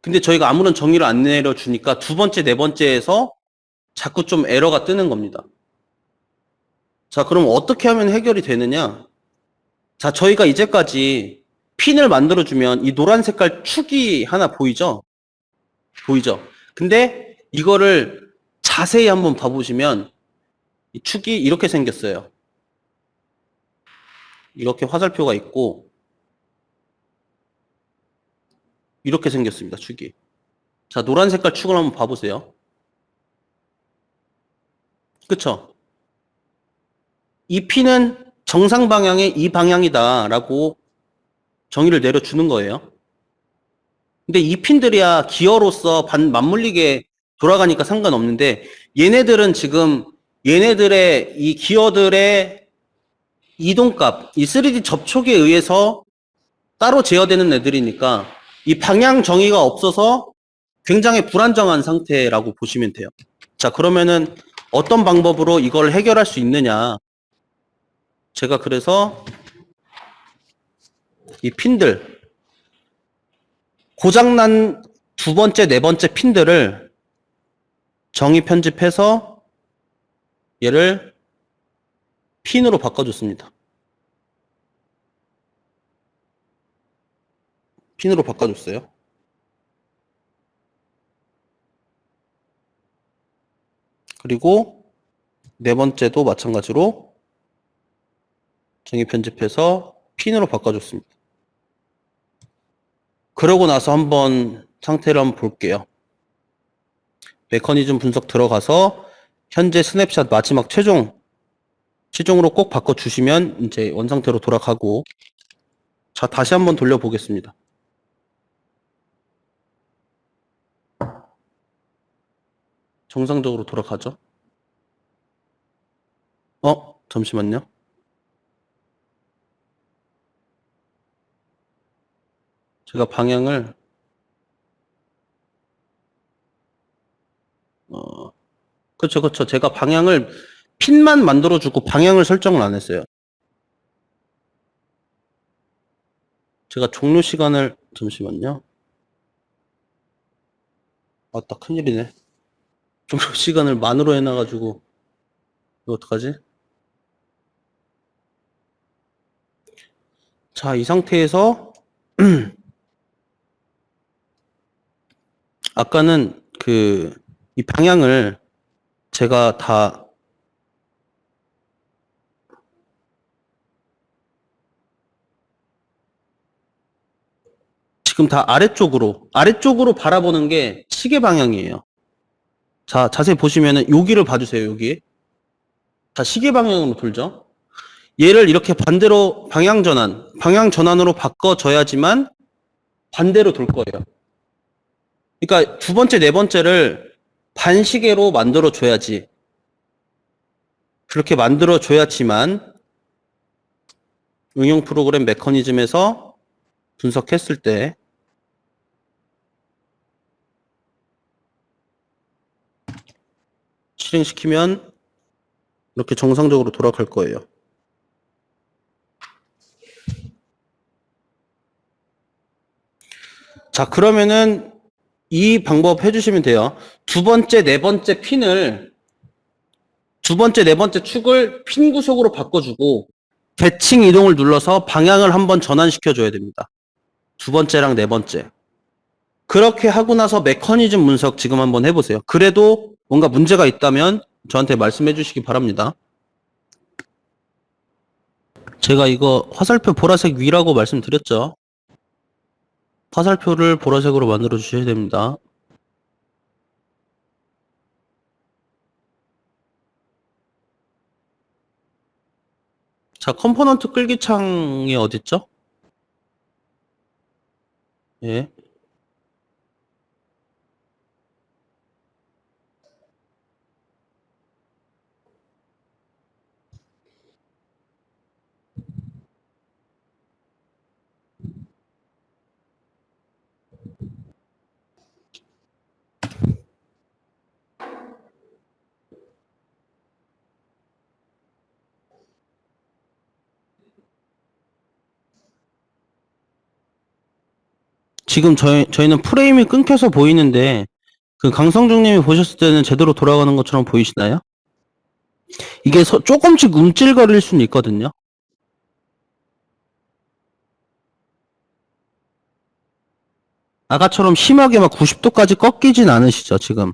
근데 저희가 아무런 정의를 안 내려주니까 두 번째, 네 번째에서 자꾸 좀 에러가 뜨는 겁니다. 자, 그럼 어떻게 하면 해결이 되느냐? 자, 저희가 이제까지 핀을 만들어주면 이 노란 색깔 축이 하나 보이죠? 보이죠? 근데 이거를 자세히 한번 봐보시면 이 축이 이렇게 생겼어요. 이렇게 화살표가 있고 이렇게 생겼습니다. 축이. 자, 노란 색깔 축을 한번 봐보세요. 그쵸? 이 핀은 정상 방향의 이 방향이다라고 정의를 내려주는 거예요. 근데 이 핀들이야 기어로서 맞물리게 돌아가니까 상관없는데 얘네들은 지금 얘네들의 이 기어들의 이동값, 이 3D 접촉에 의해서 따로 제어되는 애들이니까 이 방향 정의가 없어서 굉장히 불안정한 상태라고 보시면 돼요. 자, 그러면은 어떤 방법으로 이걸 해결할 수 있느냐. 제가 그래서 이 핀들, 고장난 두 번째, 네 번째 핀들을 정의 편집해서 얘를 핀으로 바꿔줬습니다. 핀으로 바꿔줬어요. 그리고 네 번째도 마찬가지로 정의 편집해서 핀으로 바꿔줬습니다. 그러고 나서 한번 상태를 한번 볼게요. 메커니즘 분석 들어가서 현재 스냅샷 마지막 최종으로 꼭 바꿔주시면 이제 원상태로 돌아가고, 자, 다시 한번 돌려보겠습니다. 정상적으로 돌아가죠. 잠시만요. 제가 방향을 그쵸. 제가 방향을 핀만 만들어주고 방향을 설정을 안 했어요. 제가 종료 시간을 잠시만요. 아따, 큰일이네. 종료 시간을 만으로 해놔가지고 이거 어떡하지? 자, 이 상태에서 아까는 이 방향을 제가 다 지금 다 아래쪽으로 바라보는 게 시계 방향이에요. 자, 자세히 보시면은 여기를 봐주세요, 여기. 자, 시계 방향으로 돌죠. 얘를 이렇게 반대로 방향 전환으로 바꿔줘야지만 반대로 돌 거예요. 그러니까 두 번째, 네 번째를 반시계로 만들어줘야지. 그렇게 만들어줘야지만 응용 프로그램 메커니즘에서 분석했을 때 실행시키면 이렇게 정상적으로 돌아갈 거예요. 자, 그러면은 이 방법 해주시면 돼요. 두 번째, 네 번째 축을 핀 구속으로 바꿔주고 대칭 이동을 눌러서 방향을 한번 전환시켜줘야 됩니다. 두 번째랑 네 번째. 그렇게 하고 나서 메커니즘 분석 지금 한번 해보세요. 그래도 뭔가 문제가 있다면 저한테 말씀해 주시기 바랍니다. 제가 이거 화살표 보라색 위라고 말씀드렸죠. 화살표를 보라색으로 만들어 주셔야 됩니다. 자, 컴포넌트 끌기 창이 어딨죠? 예. 지금 저희는 프레임이 끊겨서 보이는데 그 강성중님이 보셨을 때는 제대로 돌아가는 것처럼 보이시나요? 이게 조금씩 움찔거릴 수는 있거든요. 아까처럼 심하게 막 90도까지 꺾이진 않으시죠, 지금.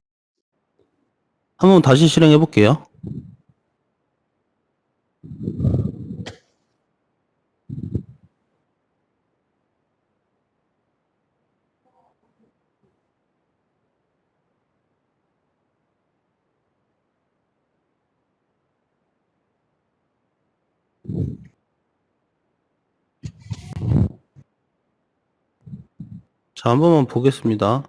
한번 다시 실행해 볼게요. 자, 한 번만 보겠습니다.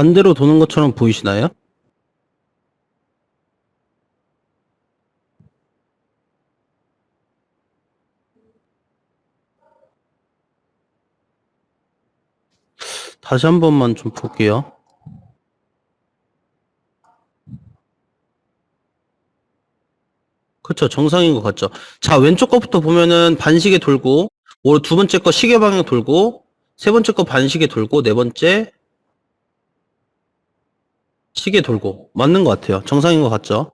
반대로 도는 것처럼 보이시나요? 다시 한 번만 좀 볼게요. 그쵸, 정상인 것 같죠? 자, 왼쪽 거부터 보면은 반시계 돌고, 두 번째 거 시계 방향 돌고, 세 번째 거 반시계 돌고, 네 번째 시계 돌고. 맞는 것 같아요. 정상인 것 같죠?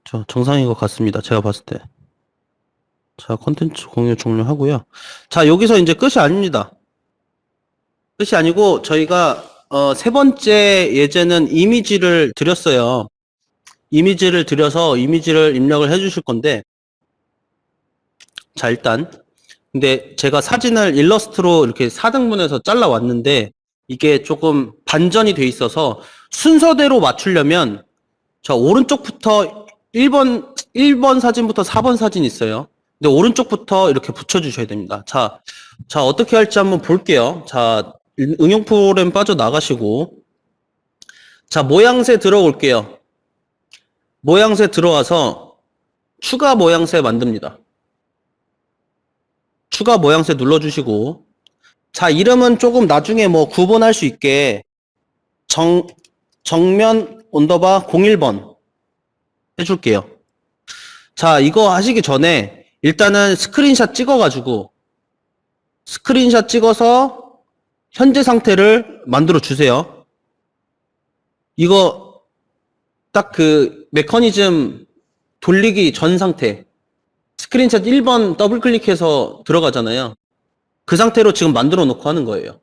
저 정상인 것 같습니다. 제가 봤을 때. 자, 컨텐츠 공유 종료하고요. 자, 여기서 이제 끝이 아닙니다. 끝이 아니고 저희가 세 번째 예제는 이미지를 드렸어요. 이미지를 드려서 이미지를 입력을 해 주실 건데, 자, 일단 근데 제가 사진을 일러스트로 이렇게 4등분해서 잘라 왔는데 이게 조금 반전이 돼 있어서 순서대로 맞추려면 자, 오른쪽부터 1번 사진부터 4번 사진 있어요. 근데 오른쪽부터 이렇게 붙여주셔야 됩니다. 자, 어떻게 할지 한번 볼게요. 자, 응용 프로그램 빠져나가시고, 자, 모양새 들어올게요. 모양새 들어와서 추가 모양새 만듭니다. 추가 모양새 눌러주시고, 자, 이름은 조금 나중에 뭐 구분할 수 있게 정면 언더바 01번 해줄게요. 자, 이거 하시기 전에 일단은 스크린샷 찍어가지고 스크린샷 찍어서 현재 상태를 만들어 주세요. 이거 딱 그 메커니즘 돌리기 전 상태 스크린샷 1번 더블 클릭해서 들어가잖아요. 그 상태로 지금 만들어 놓고 하는 거예요.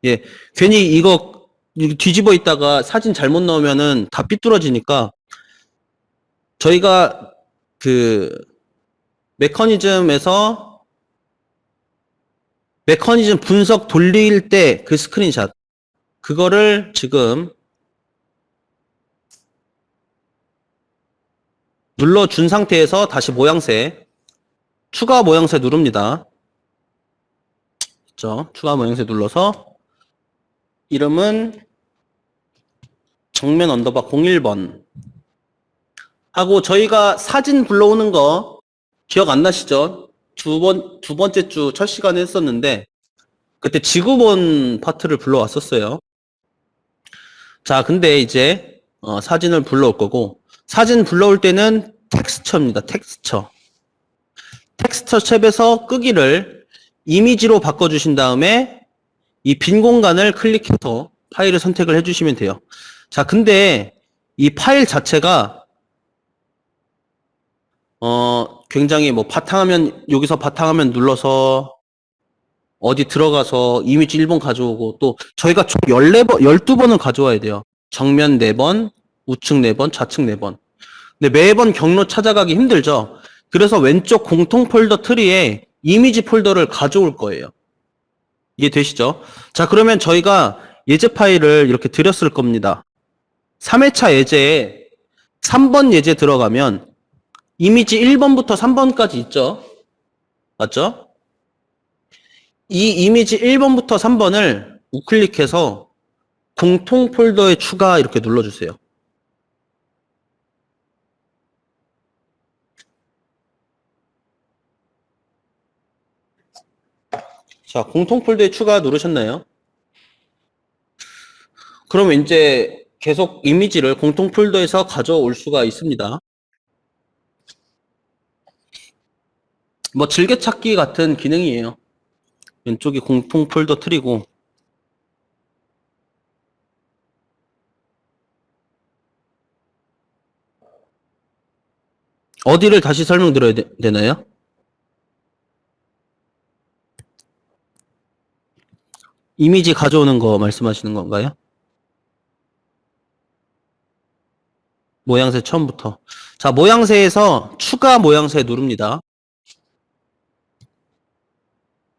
예, 괜히 이거 뒤집어 있다가 사진 잘못 넣으면은 다 삐뚤어지니까 저희가 그 메커니즘에서 메커니즘 분석 돌릴 때 그 스크린샷 그거를 지금 눌러준 상태에서 다시 모양새 추가 모양새 누릅니다. 그렇죠? 추가 모양새 눌러서 이름은 정면 언더바 01번 하고 저희가 사진 불러오는 거 기억 안 나시죠? 두 번째 주 첫 시간에 했었는데 그때 지구본 파트를 불러왔었어요. 자, 근데 이제 사진을 불러올 거고 사진 불러올 때는 텍스처입니다. 텍스처. 텍스처 탭에서 끄기를 이미지로 바꿔주신 다음에 이 빈 공간을 클릭해서 파일을 선택을 해주시면 돼요. 자, 근데 이 파일 자체가 굉장히 뭐 바탕화면 여기서 바탕화면 눌러서 어디 들어가서 이미지 1번 가져오고 또 저희가 총 14번, 12번을 가져와야 돼요. 정면 4번, 우측 4번, 좌측 4번. 근데 매번 경로 찾아가기 힘들죠. 그래서 왼쪽 공통 폴더 트리에 이미지 폴더를 가져올 거예요. 이해되시죠? 자, 그러면 저희가 예제 파일을 이렇게 드렸을 겁니다. 3회차 예제에 3번 예제 들어가면 이미지 1번부터 3번까지 있죠? 맞죠? 이 이미지 1번부터 3번을 우클릭해서 공통 폴더에 추가 이렇게 눌러주세요. 자, 공통 폴더에 추가 누르셨나요? 그러면 이제 계속 이미지를 공통 폴더에서 가져올 수가 있습니다. 뭐 즐겨찾기 같은 기능이에요. 왼쪽이 공통 폴더 트리고 어디를 다시 설명드려야 되나요? 이미지 가져오는 거 말씀하시는 건가요? 모양새 처음부터. 자, 모양새에서 추가 모양새 누릅니다.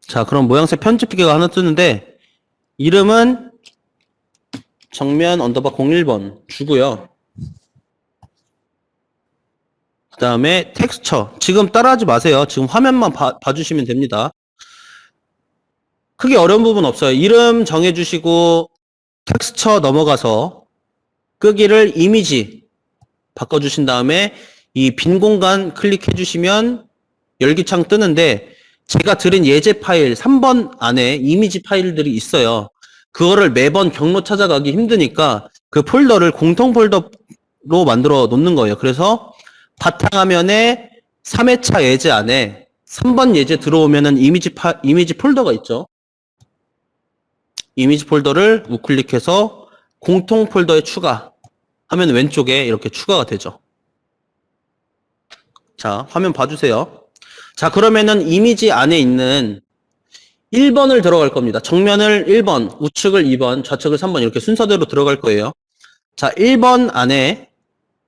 자, 그럼 모양새 편집기가 하나 뜨는데 이름은 정면 언더바 01번 주고요. 그 다음에 텍스처. 지금 따라하지 마세요. 지금 화면만 봐주시면 됩니다. 크게 어려운 부분 없어요. 이름 정해주시고 텍스처 넘어가서 끄기를 이미지 바꿔주신 다음에 이 빈 공간 클릭해주시면 열기창 뜨는데 제가 드린 예제 파일 3번 안에 이미지 파일들이 있어요. 그거를 매번 경로 찾아가기 힘드니까 그 폴더를 공통 폴더로 만들어 놓는 거예요. 그래서 바탕화면에 3회차 예제 안에 3번 예제 들어오면은 이미지 폴더가 있죠. 이미지 폴더를 우클릭해서 공통 폴더에 추가하면 왼쪽에 이렇게 추가가 되죠. 자, 화면 봐주세요. 자, 그러면은 이미지 안에 있는 1번을 들어갈 겁니다. 정면을 1번, 우측을 2번, 좌측을 3번 이렇게 순서대로 들어갈 거예요. 자, 1번 안에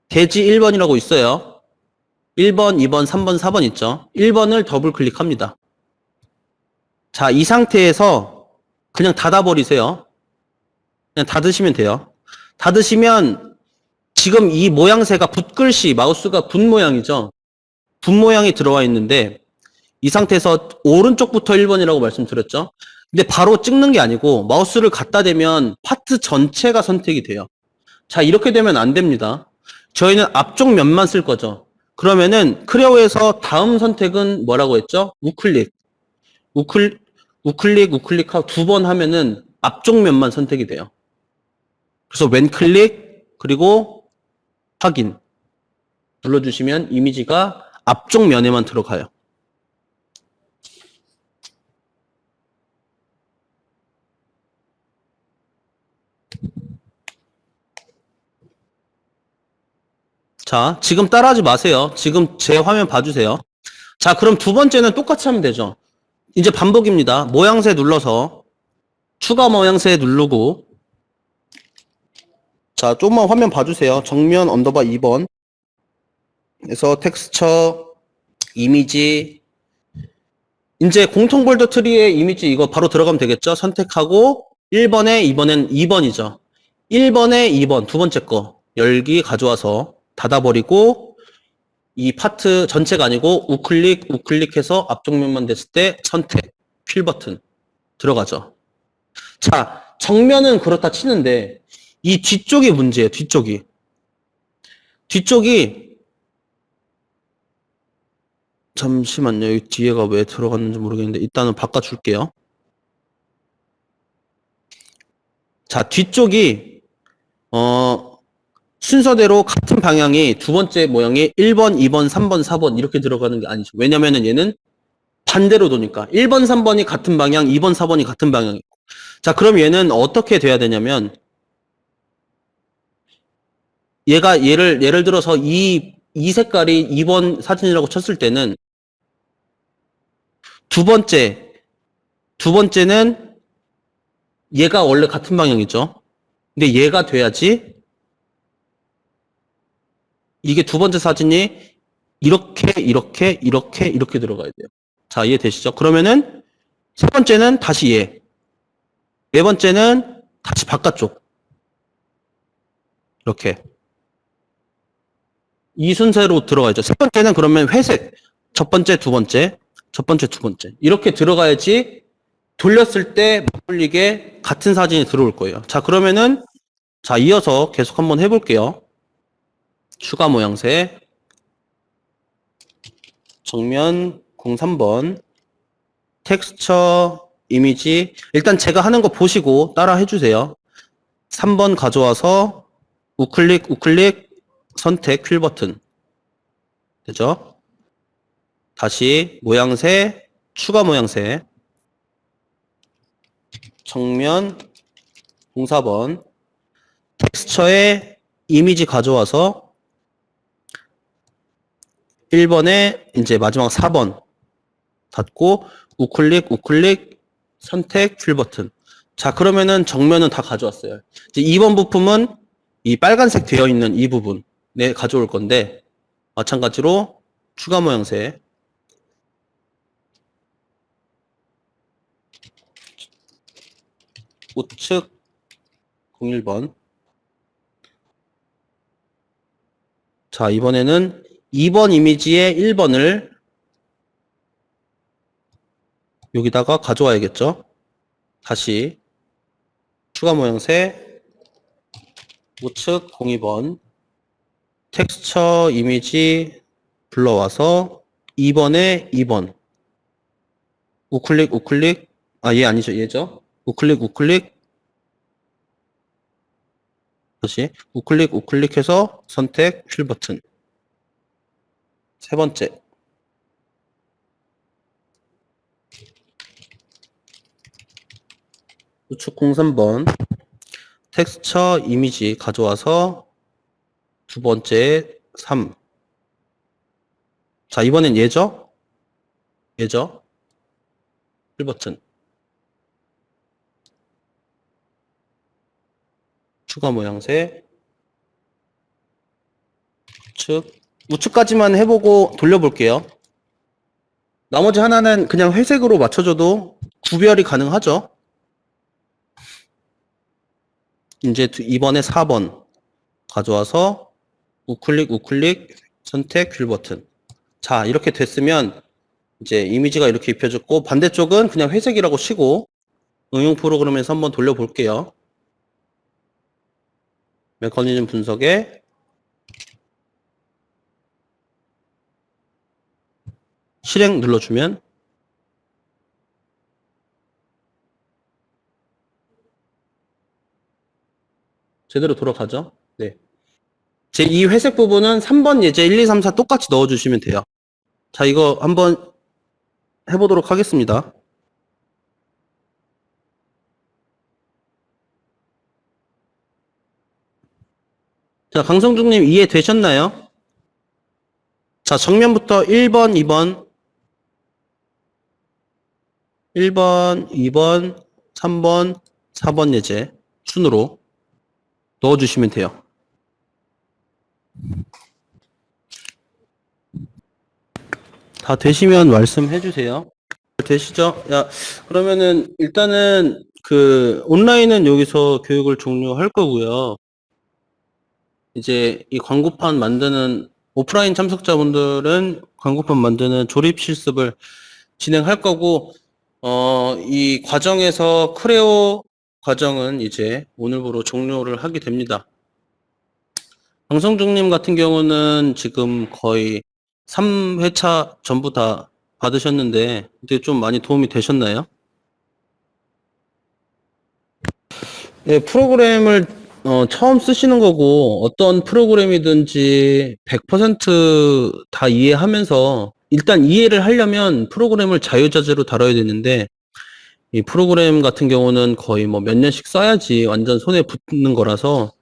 대지 1번이라고 있어요. 1번, 2번, 3번, 4번 있죠. 1번을 더블 클릭합니다. 자, 이 상태에서 그냥 닫아버리세요. 그냥 닫으시면 돼요. 닫으시면 지금 이 모양새가 붓글씨, 마우스가 붓 모양이죠. 붓 모양이 들어와 있는데 이 상태에서 오른쪽부터 1번이라고 말씀드렸죠. 근데 바로 찍는 게 아니고 마우스를 갖다 대면 파트 전체가 선택이 돼요. 자, 이렇게 되면 안 됩니다. 저희는 앞쪽 면만 쓸 거죠. 그러면은 크레오에서 다음 선택은 뭐라고 했죠? 우클릭. 우클릭하고 2번 하면은 앞쪽 면만 선택이 돼요. 그래서 왼클릭 그리고 확인 눌러주시면 이미지가 앞쪽 면에만 들어가요. 자, 지금 따라하지 마세요. 지금 제 화면 봐주세요. 자, 그럼 두 번째는 똑같이 하면 되죠. 이제 반복입니다. 모양새 눌러서 추가 모양새 누르고 자, 조금만 화면 봐주세요. 정면 언더바 2번 에서 텍스처 이미지 이제 공통 폴더 트리의 이미지 이거 바로 들어가면 되겠죠? 선택하고 1번에 이번엔 2번이죠. 1번에 2번 두 번째 거 열기 가져와서 닫아버리고 이 파트 전체가 아니고 우클릭해서 앞쪽 면만 됐을 때 선택 필 버튼 들어가죠. 자, 정면은 그렇다 치는데 이 뒤쪽이 문제예요. 뒤쪽이 잠시만요. 여기 뒤에가 왜 들어갔는지 모르겠는데 일단은 바꿔줄게요. 자, 뒤쪽이 순서대로 같은 방향이 두 번째 모양이 1번, 2번, 3번, 4번 이렇게 들어가는 게 아니죠. 왜냐면은 얘는 반대로 도니까 1번, 3번이 같은 방향, 2번, 4번이 같은 방향이고. 자, 그럼 얘는 어떻게 돼야 되냐면 얘가 예를 들어서 이 색깔이 2번 사진이라고 쳤을 때는 두 번째는 얘가 원래 같은 방향이죠. 근데 얘가 돼야지 이게 두 번째 사진이 이렇게 들어가야 돼요. 자, 이해되시죠? 그러면은 세 번째는 다시 얘. 네 번째는 다시 바깥쪽. 이렇게. 이 순서로 들어가야죠. 세 번째는 그러면 회색. 첫 번째, 두 번째. 첫 번째, 두 번째. 이렇게 들어가야지 돌렸을 때 맞물리게 같은 사진이 들어올 거예요. 자, 그러면은 자, 이어서 계속 한번 해볼게요. 추가 모양새. 정면 03번. 텍스처 이미지. 일단 제가 하는 거 보시고 따라 해주세요. 3번 가져와서 우클릭, 선택, 휠 버튼. 되죠? 다시 모양새, 추가 모양새. 정면 04번. 텍스처에 이미지 가져와서 1번에 이제 마지막 4번 닫고 우클릭, 선택, 휠 버튼. 자, 그러면은 정면은 다 가져왔어요. 이제 2번 부품은 이 빨간색 되어 있는 이 부분에 가져올 건데 마찬가지로 추가 모양새 우측 01번. 자, 이번에는 2번 이미지의 1번을 여기다가 가져와야겠죠. 다시 추가 모양새 우측 02번 텍스처 이미지 불러와서 2번에 2번 우클릭 우클릭 얘 아니죠, 얘죠. 우클릭 우클릭 다시 우클릭 우클릭해서 선택 휠 버튼. 세 번째 우측 03번 텍스처 이미지 가져와서 두 번째 3. 자, 이번엔 얘죠? 얘죠? 1버튼. 추가 모양새. 우측까지만 해보고 돌려볼게요. 나머지 하나는 그냥 회색으로 맞춰줘도 구별이 가능하죠? 이제 이번에 4번 가져와서 우클릭 우클릭 선택 휠 버튼. 자, 이렇게 됐으면 이제 이미지가 이렇게 입혀졌고 반대쪽은 그냥 회색이라고 치고 응용 프로그램에서 한번 돌려볼게요. 메커니즘 분석에 실행 눌러주면 제대로 돌아가죠. 네. 제 이 회색 부분은 3번 예제 1, 2, 3, 4 똑같이 넣어주시면 돼요. 자, 이거 한번 해보도록 하겠습니다. 자, 강성중님 이해되셨나요? 자, 정면부터 1번, 2번, 1번, 2번, 3번, 4번 예제 순으로 넣어주시면 돼요. 다 되시면 말씀해 주세요. 되시죠? 야, 그러면은 일단은 그 온라인은 여기서 교육을 종료할 거고요. 이제 이 광고판 만드는 오프라인 참석자분들은 광고판 만드는 조립 실습을 진행할 거고, 이 과정에서 크레오 과정은 이제 오늘부로 종료를 하게 됩니다. 강성중님 같은 경우는 지금 거의 3회차 전부 다 받으셨는데, 근데 좀 많이 도움이 되셨나요? 네, 프로그램을 처음 쓰시는 거고 어떤 프로그램이든지 100%다 이해하면서 일단 이해를 하려면 프로그램을 자유자재로 다뤄야 되는데 이 프로그램 같은 경우는 거의 뭐 몇 년씩 써야지 완전 손에 붙는 거라서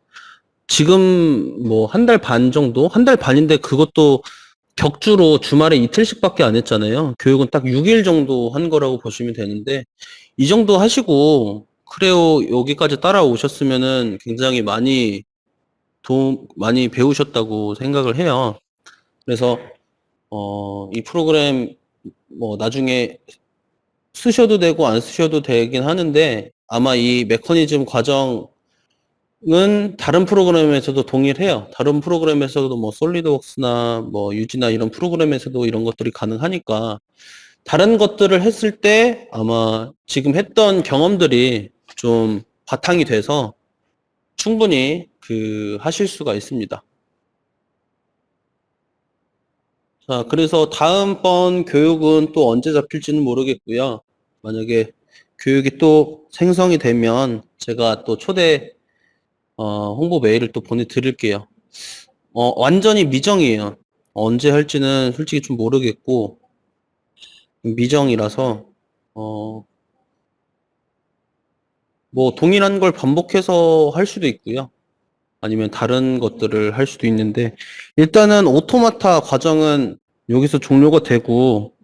지금 뭐 한 달 반 정도? 한 달 반인데 그것도 격주로 주말에 이틀씩밖에 안 했잖아요. 교육은 딱 6일 정도 한 거라고 보시면 되는데 이 정도 하시고 크레오 여기까지 따라오셨으면은 굉장히 많이 배우셨다고 생각을 해요. 그래서 이 프로그램 뭐 나중에 쓰셔도 되고 안 쓰셔도 되긴 하는데 아마 이 메커니즘 과정은 다른 프로그램에서도 동일해요. 다른 프로그램에서도 뭐 솔리드웍스나 뭐 유지나 이런 프로그램에서도 이런 것들이 가능하니까 다른 것들을 했을 때 아마 지금 했던 경험들이 좀 바탕이 돼서 충분히 하실 수가 있습니다. 자, 그래서 다음번 교육은 또 언제 잡힐지는 모르겠고요. 만약에 교육이 또 생성이 되면 제가 또 초대 홍보 메일을 또 보내드릴게요. 완전히 미정이에요. 언제 할지는 솔직히 좀 모르겠고 미정이라서 뭐 동일한 걸 반복해서 할 수도 있고요. 아니면 다른 것들을 할 수도 있는데 일단은 오토마타 과정은 여기서 종료가 되고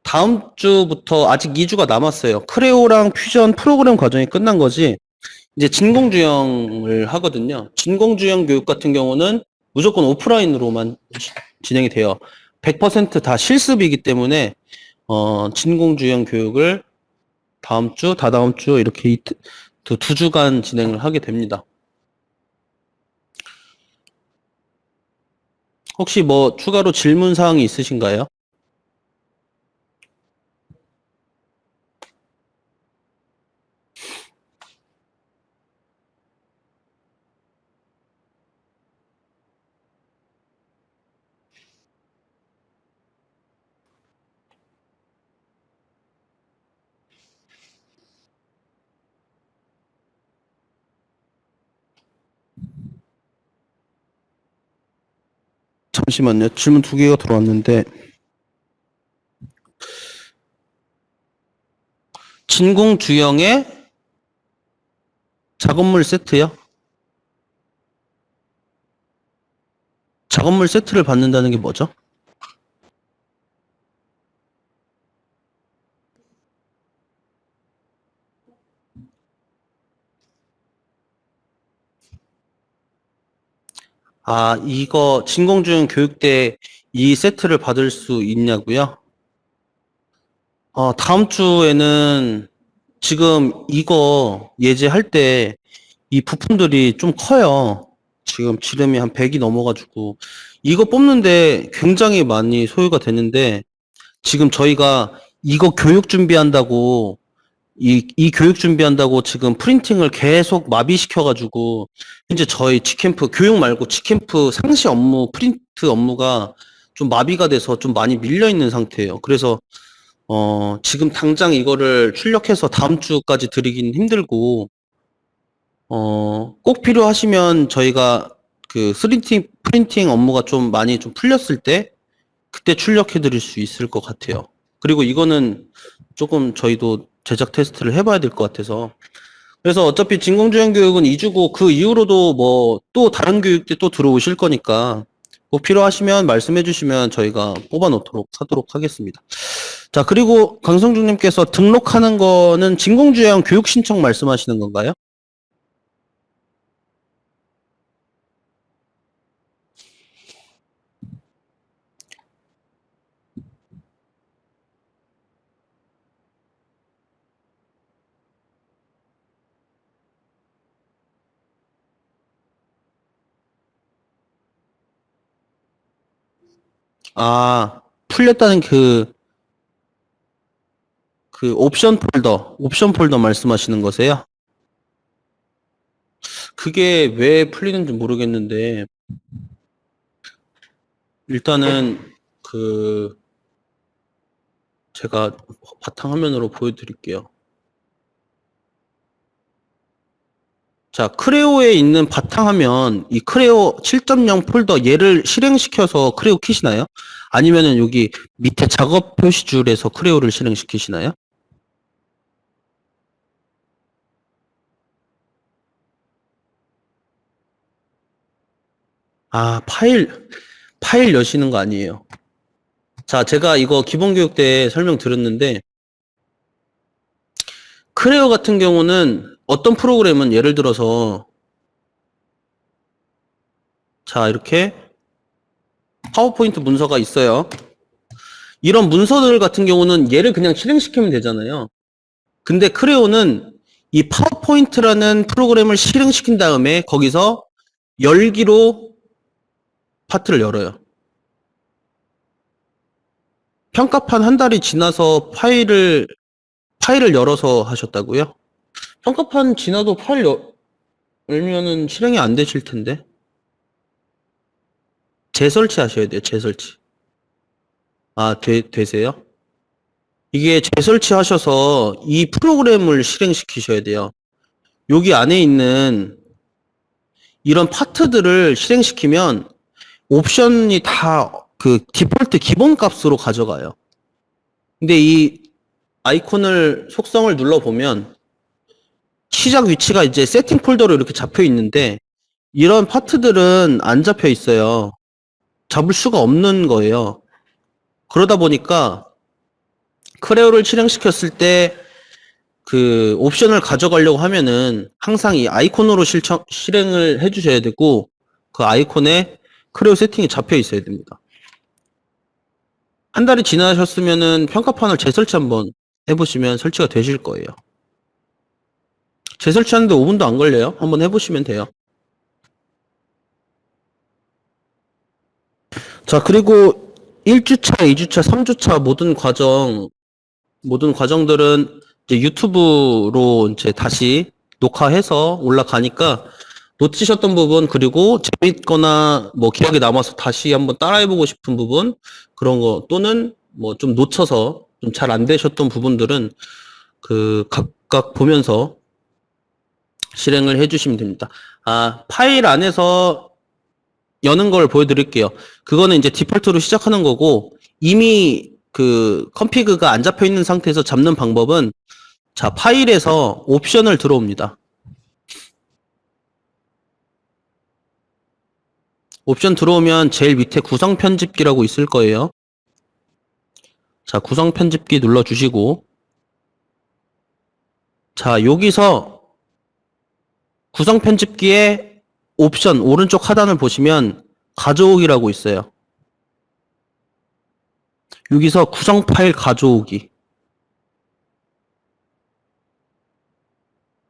다음 주부터 아직 2주가 남았어요. 크레오랑 퓨전 프로그램 과정이 끝난 거지 이제 진공주형을 하거든요. 진공주형 교육 같은 경우는 무조건 오프라인으로만 진행이 돼요. 100%다 실습이기 때문에 진공주형 교육을 다음 주, 다다음 주 이렇게 2주간 진행을 하게 됩니다. 혹시 뭐 추가로 질문 사항이 있으신가요? 잠시만요. 질문 두 개가 들어왔는데, 진공 주형의 작업물 세트요? 작업물 세트를 받는다는 게 뭐죠? 아, 이거 진공주형 교육대 이 세트를 받을 수 있냐고요? 다음 주에는 지금 이거 예제할 때 이 부품들이 좀 커요. 지금 지름이 한 100이 넘어가지고 이거 뽑는데 굉장히 많이 소요가 되는데 지금 저희가 이거 교육 준비한다고 이 교육 준비한다고 지금 프린팅을 계속 마비시켜가지고 현재 저희 지캠프 교육 말고 지캠프 상시 업무 프린트 업무가 좀 마비가 돼서 좀 많이 밀려 있는 상태예요. 그래서 지금 당장 이거를 출력해서 다음 주까지 드리긴 힘들고 꼭 필요하시면 저희가 그 프린팅 업무가 좀 많이 좀 풀렸을 때 그때 출력해 드릴 수 있을 것 같아요. 그리고 이거는 조금 저희도 제작 테스트를 해봐야 될 것 같아서. 그래서 어차피 진공주형 교육은 2주고 그 이후로도 뭐 또 다른 교육대 또 들어오실 거니까 꼭 필요하시면 말씀해 주시면 저희가 뽑아 놓도록 하도록 하겠습니다. 자, 그리고 강성중님께서 등록하는 거는 진공주형 교육 신청 말씀하시는 건가요? 아, 풀렸다는 그 옵션 폴더 말씀하시는 거세요? 그게 왜 풀리는지 모르겠는데, 일단은 그 제가 바탕화면으로 보여드릴게요. 자, 크레오에 있는 바탕화면, 이 크레오 7.0 폴더 얘를 실행시켜서 크레오 키시나요? 아니면은 여기 밑에 작업 표시줄에서 크레오를 실행시키시나요? 아, 파일 여시는 거 아니에요. 자, 제가 이거 기본교육 때 설명드렸는데, 크레오 같은 경우는 어떤 프로그램은 예를 들어서, 자, 이렇게 파워포인트 문서가 있어요. 이런 문서들 같은 경우는 얘를 그냥 실행시키면 되잖아요. 근데 크레오는 이 파워포인트라는 프로그램을 실행시킨 다음에 거기서 열기로 파트를 열어요. 평가판 한 달이 지나서 파일을 열어서 하셨다고요? 평가판 지나도 열면은 실행이 안 되실 텐데. 재설치 하셔야 돼요, 재설치. 아, 되세요? 이게 재설치 하셔서 이 프로그램을 실행시키셔야 돼요. 여기 안에 있는 이런 파트들을 실행시키면 옵션이 다 그 디폴트 기본 값으로 가져가요. 근데 이 아이콘을 속성을 눌러보면 시작 위치가 이제 세팅 폴더로 이렇게 잡혀 있는데 이런 파트들은 안 잡혀 있어요. 잡을 수가 없는 거예요. 그러다 보니까 크레오를 실행시켰을 때 그 옵션을 가져가려고 하면은 항상 이 아이콘으로 실행을 해주셔야 되고 그 아이콘에 크레오 세팅이 잡혀 있어야 됩니다. 한 달이 지나셨으면은 평가판을 재설치 한번 해보시면 설치가 되실 거예요. 재설치하는데 5분도 안 걸려요. 한번 해보시면 돼요. 자, 그리고 1주차, 2주차, 3주차 모든 과정들은 이제 유튜브로 이제 다시 녹화해서 올라가니까 놓치셨던 부분, 그리고 재밌거나 뭐 기억에 남아서 다시 한번 따라해보고 싶은 부분, 그런 거, 또는 뭐 좀 놓쳐서 좀 잘 안 되셨던 부분들은 그 각각 보면서 실행을 해주시면 됩니다. 아, 파일 안에서 여는 걸 보여드릴게요. 그거는 이제 디폴트로 시작하는 거고, 이미 그 컨피그가 안 잡혀 있는 상태에서 잡는 방법은, 자, 파일에서 옵션을 들어옵니다. 옵션 들어오면 제일 밑에 구성 편집기라고 있을 거예요. 자, 구성 편집기 눌러주시고, 자, 여기서 구성 편집기의 옵션 오른쪽 하단을 보시면 가져오기라고 있어요. 여기서 구성 파일 가져오기.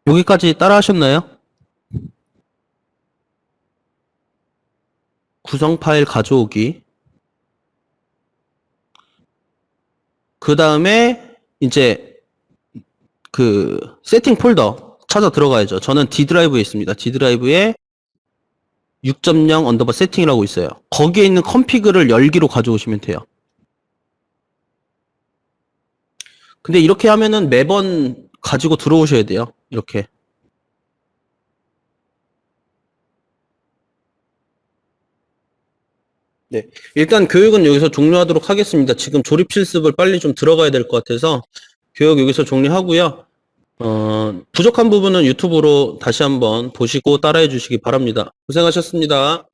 여기까지 따라 하셨나요? 구성 파일 가져오기. 그 다음에 이제 그 세팅 폴더 찾아 들어가야죠. 저는 D 드라이브에 있습니다. D 드라이브에 6.0 언더바 세팅이라고 있어요. 거기에 있는 컨피그를 열기로 가져오시면 돼요. 근데 이렇게 하면은 매번 가지고 들어오셔야 돼요. 이렇게. 네. 일단 교육은 여기서 종료하도록 하겠습니다. 지금 조립 실습을 빨리 좀 들어가야 될 것 같아서 교육 여기서 종료하고요. 부족한 부분은 유튜브로 다시 한번 보시고 따라해 주시기 바랍니다. 고생하셨습니다.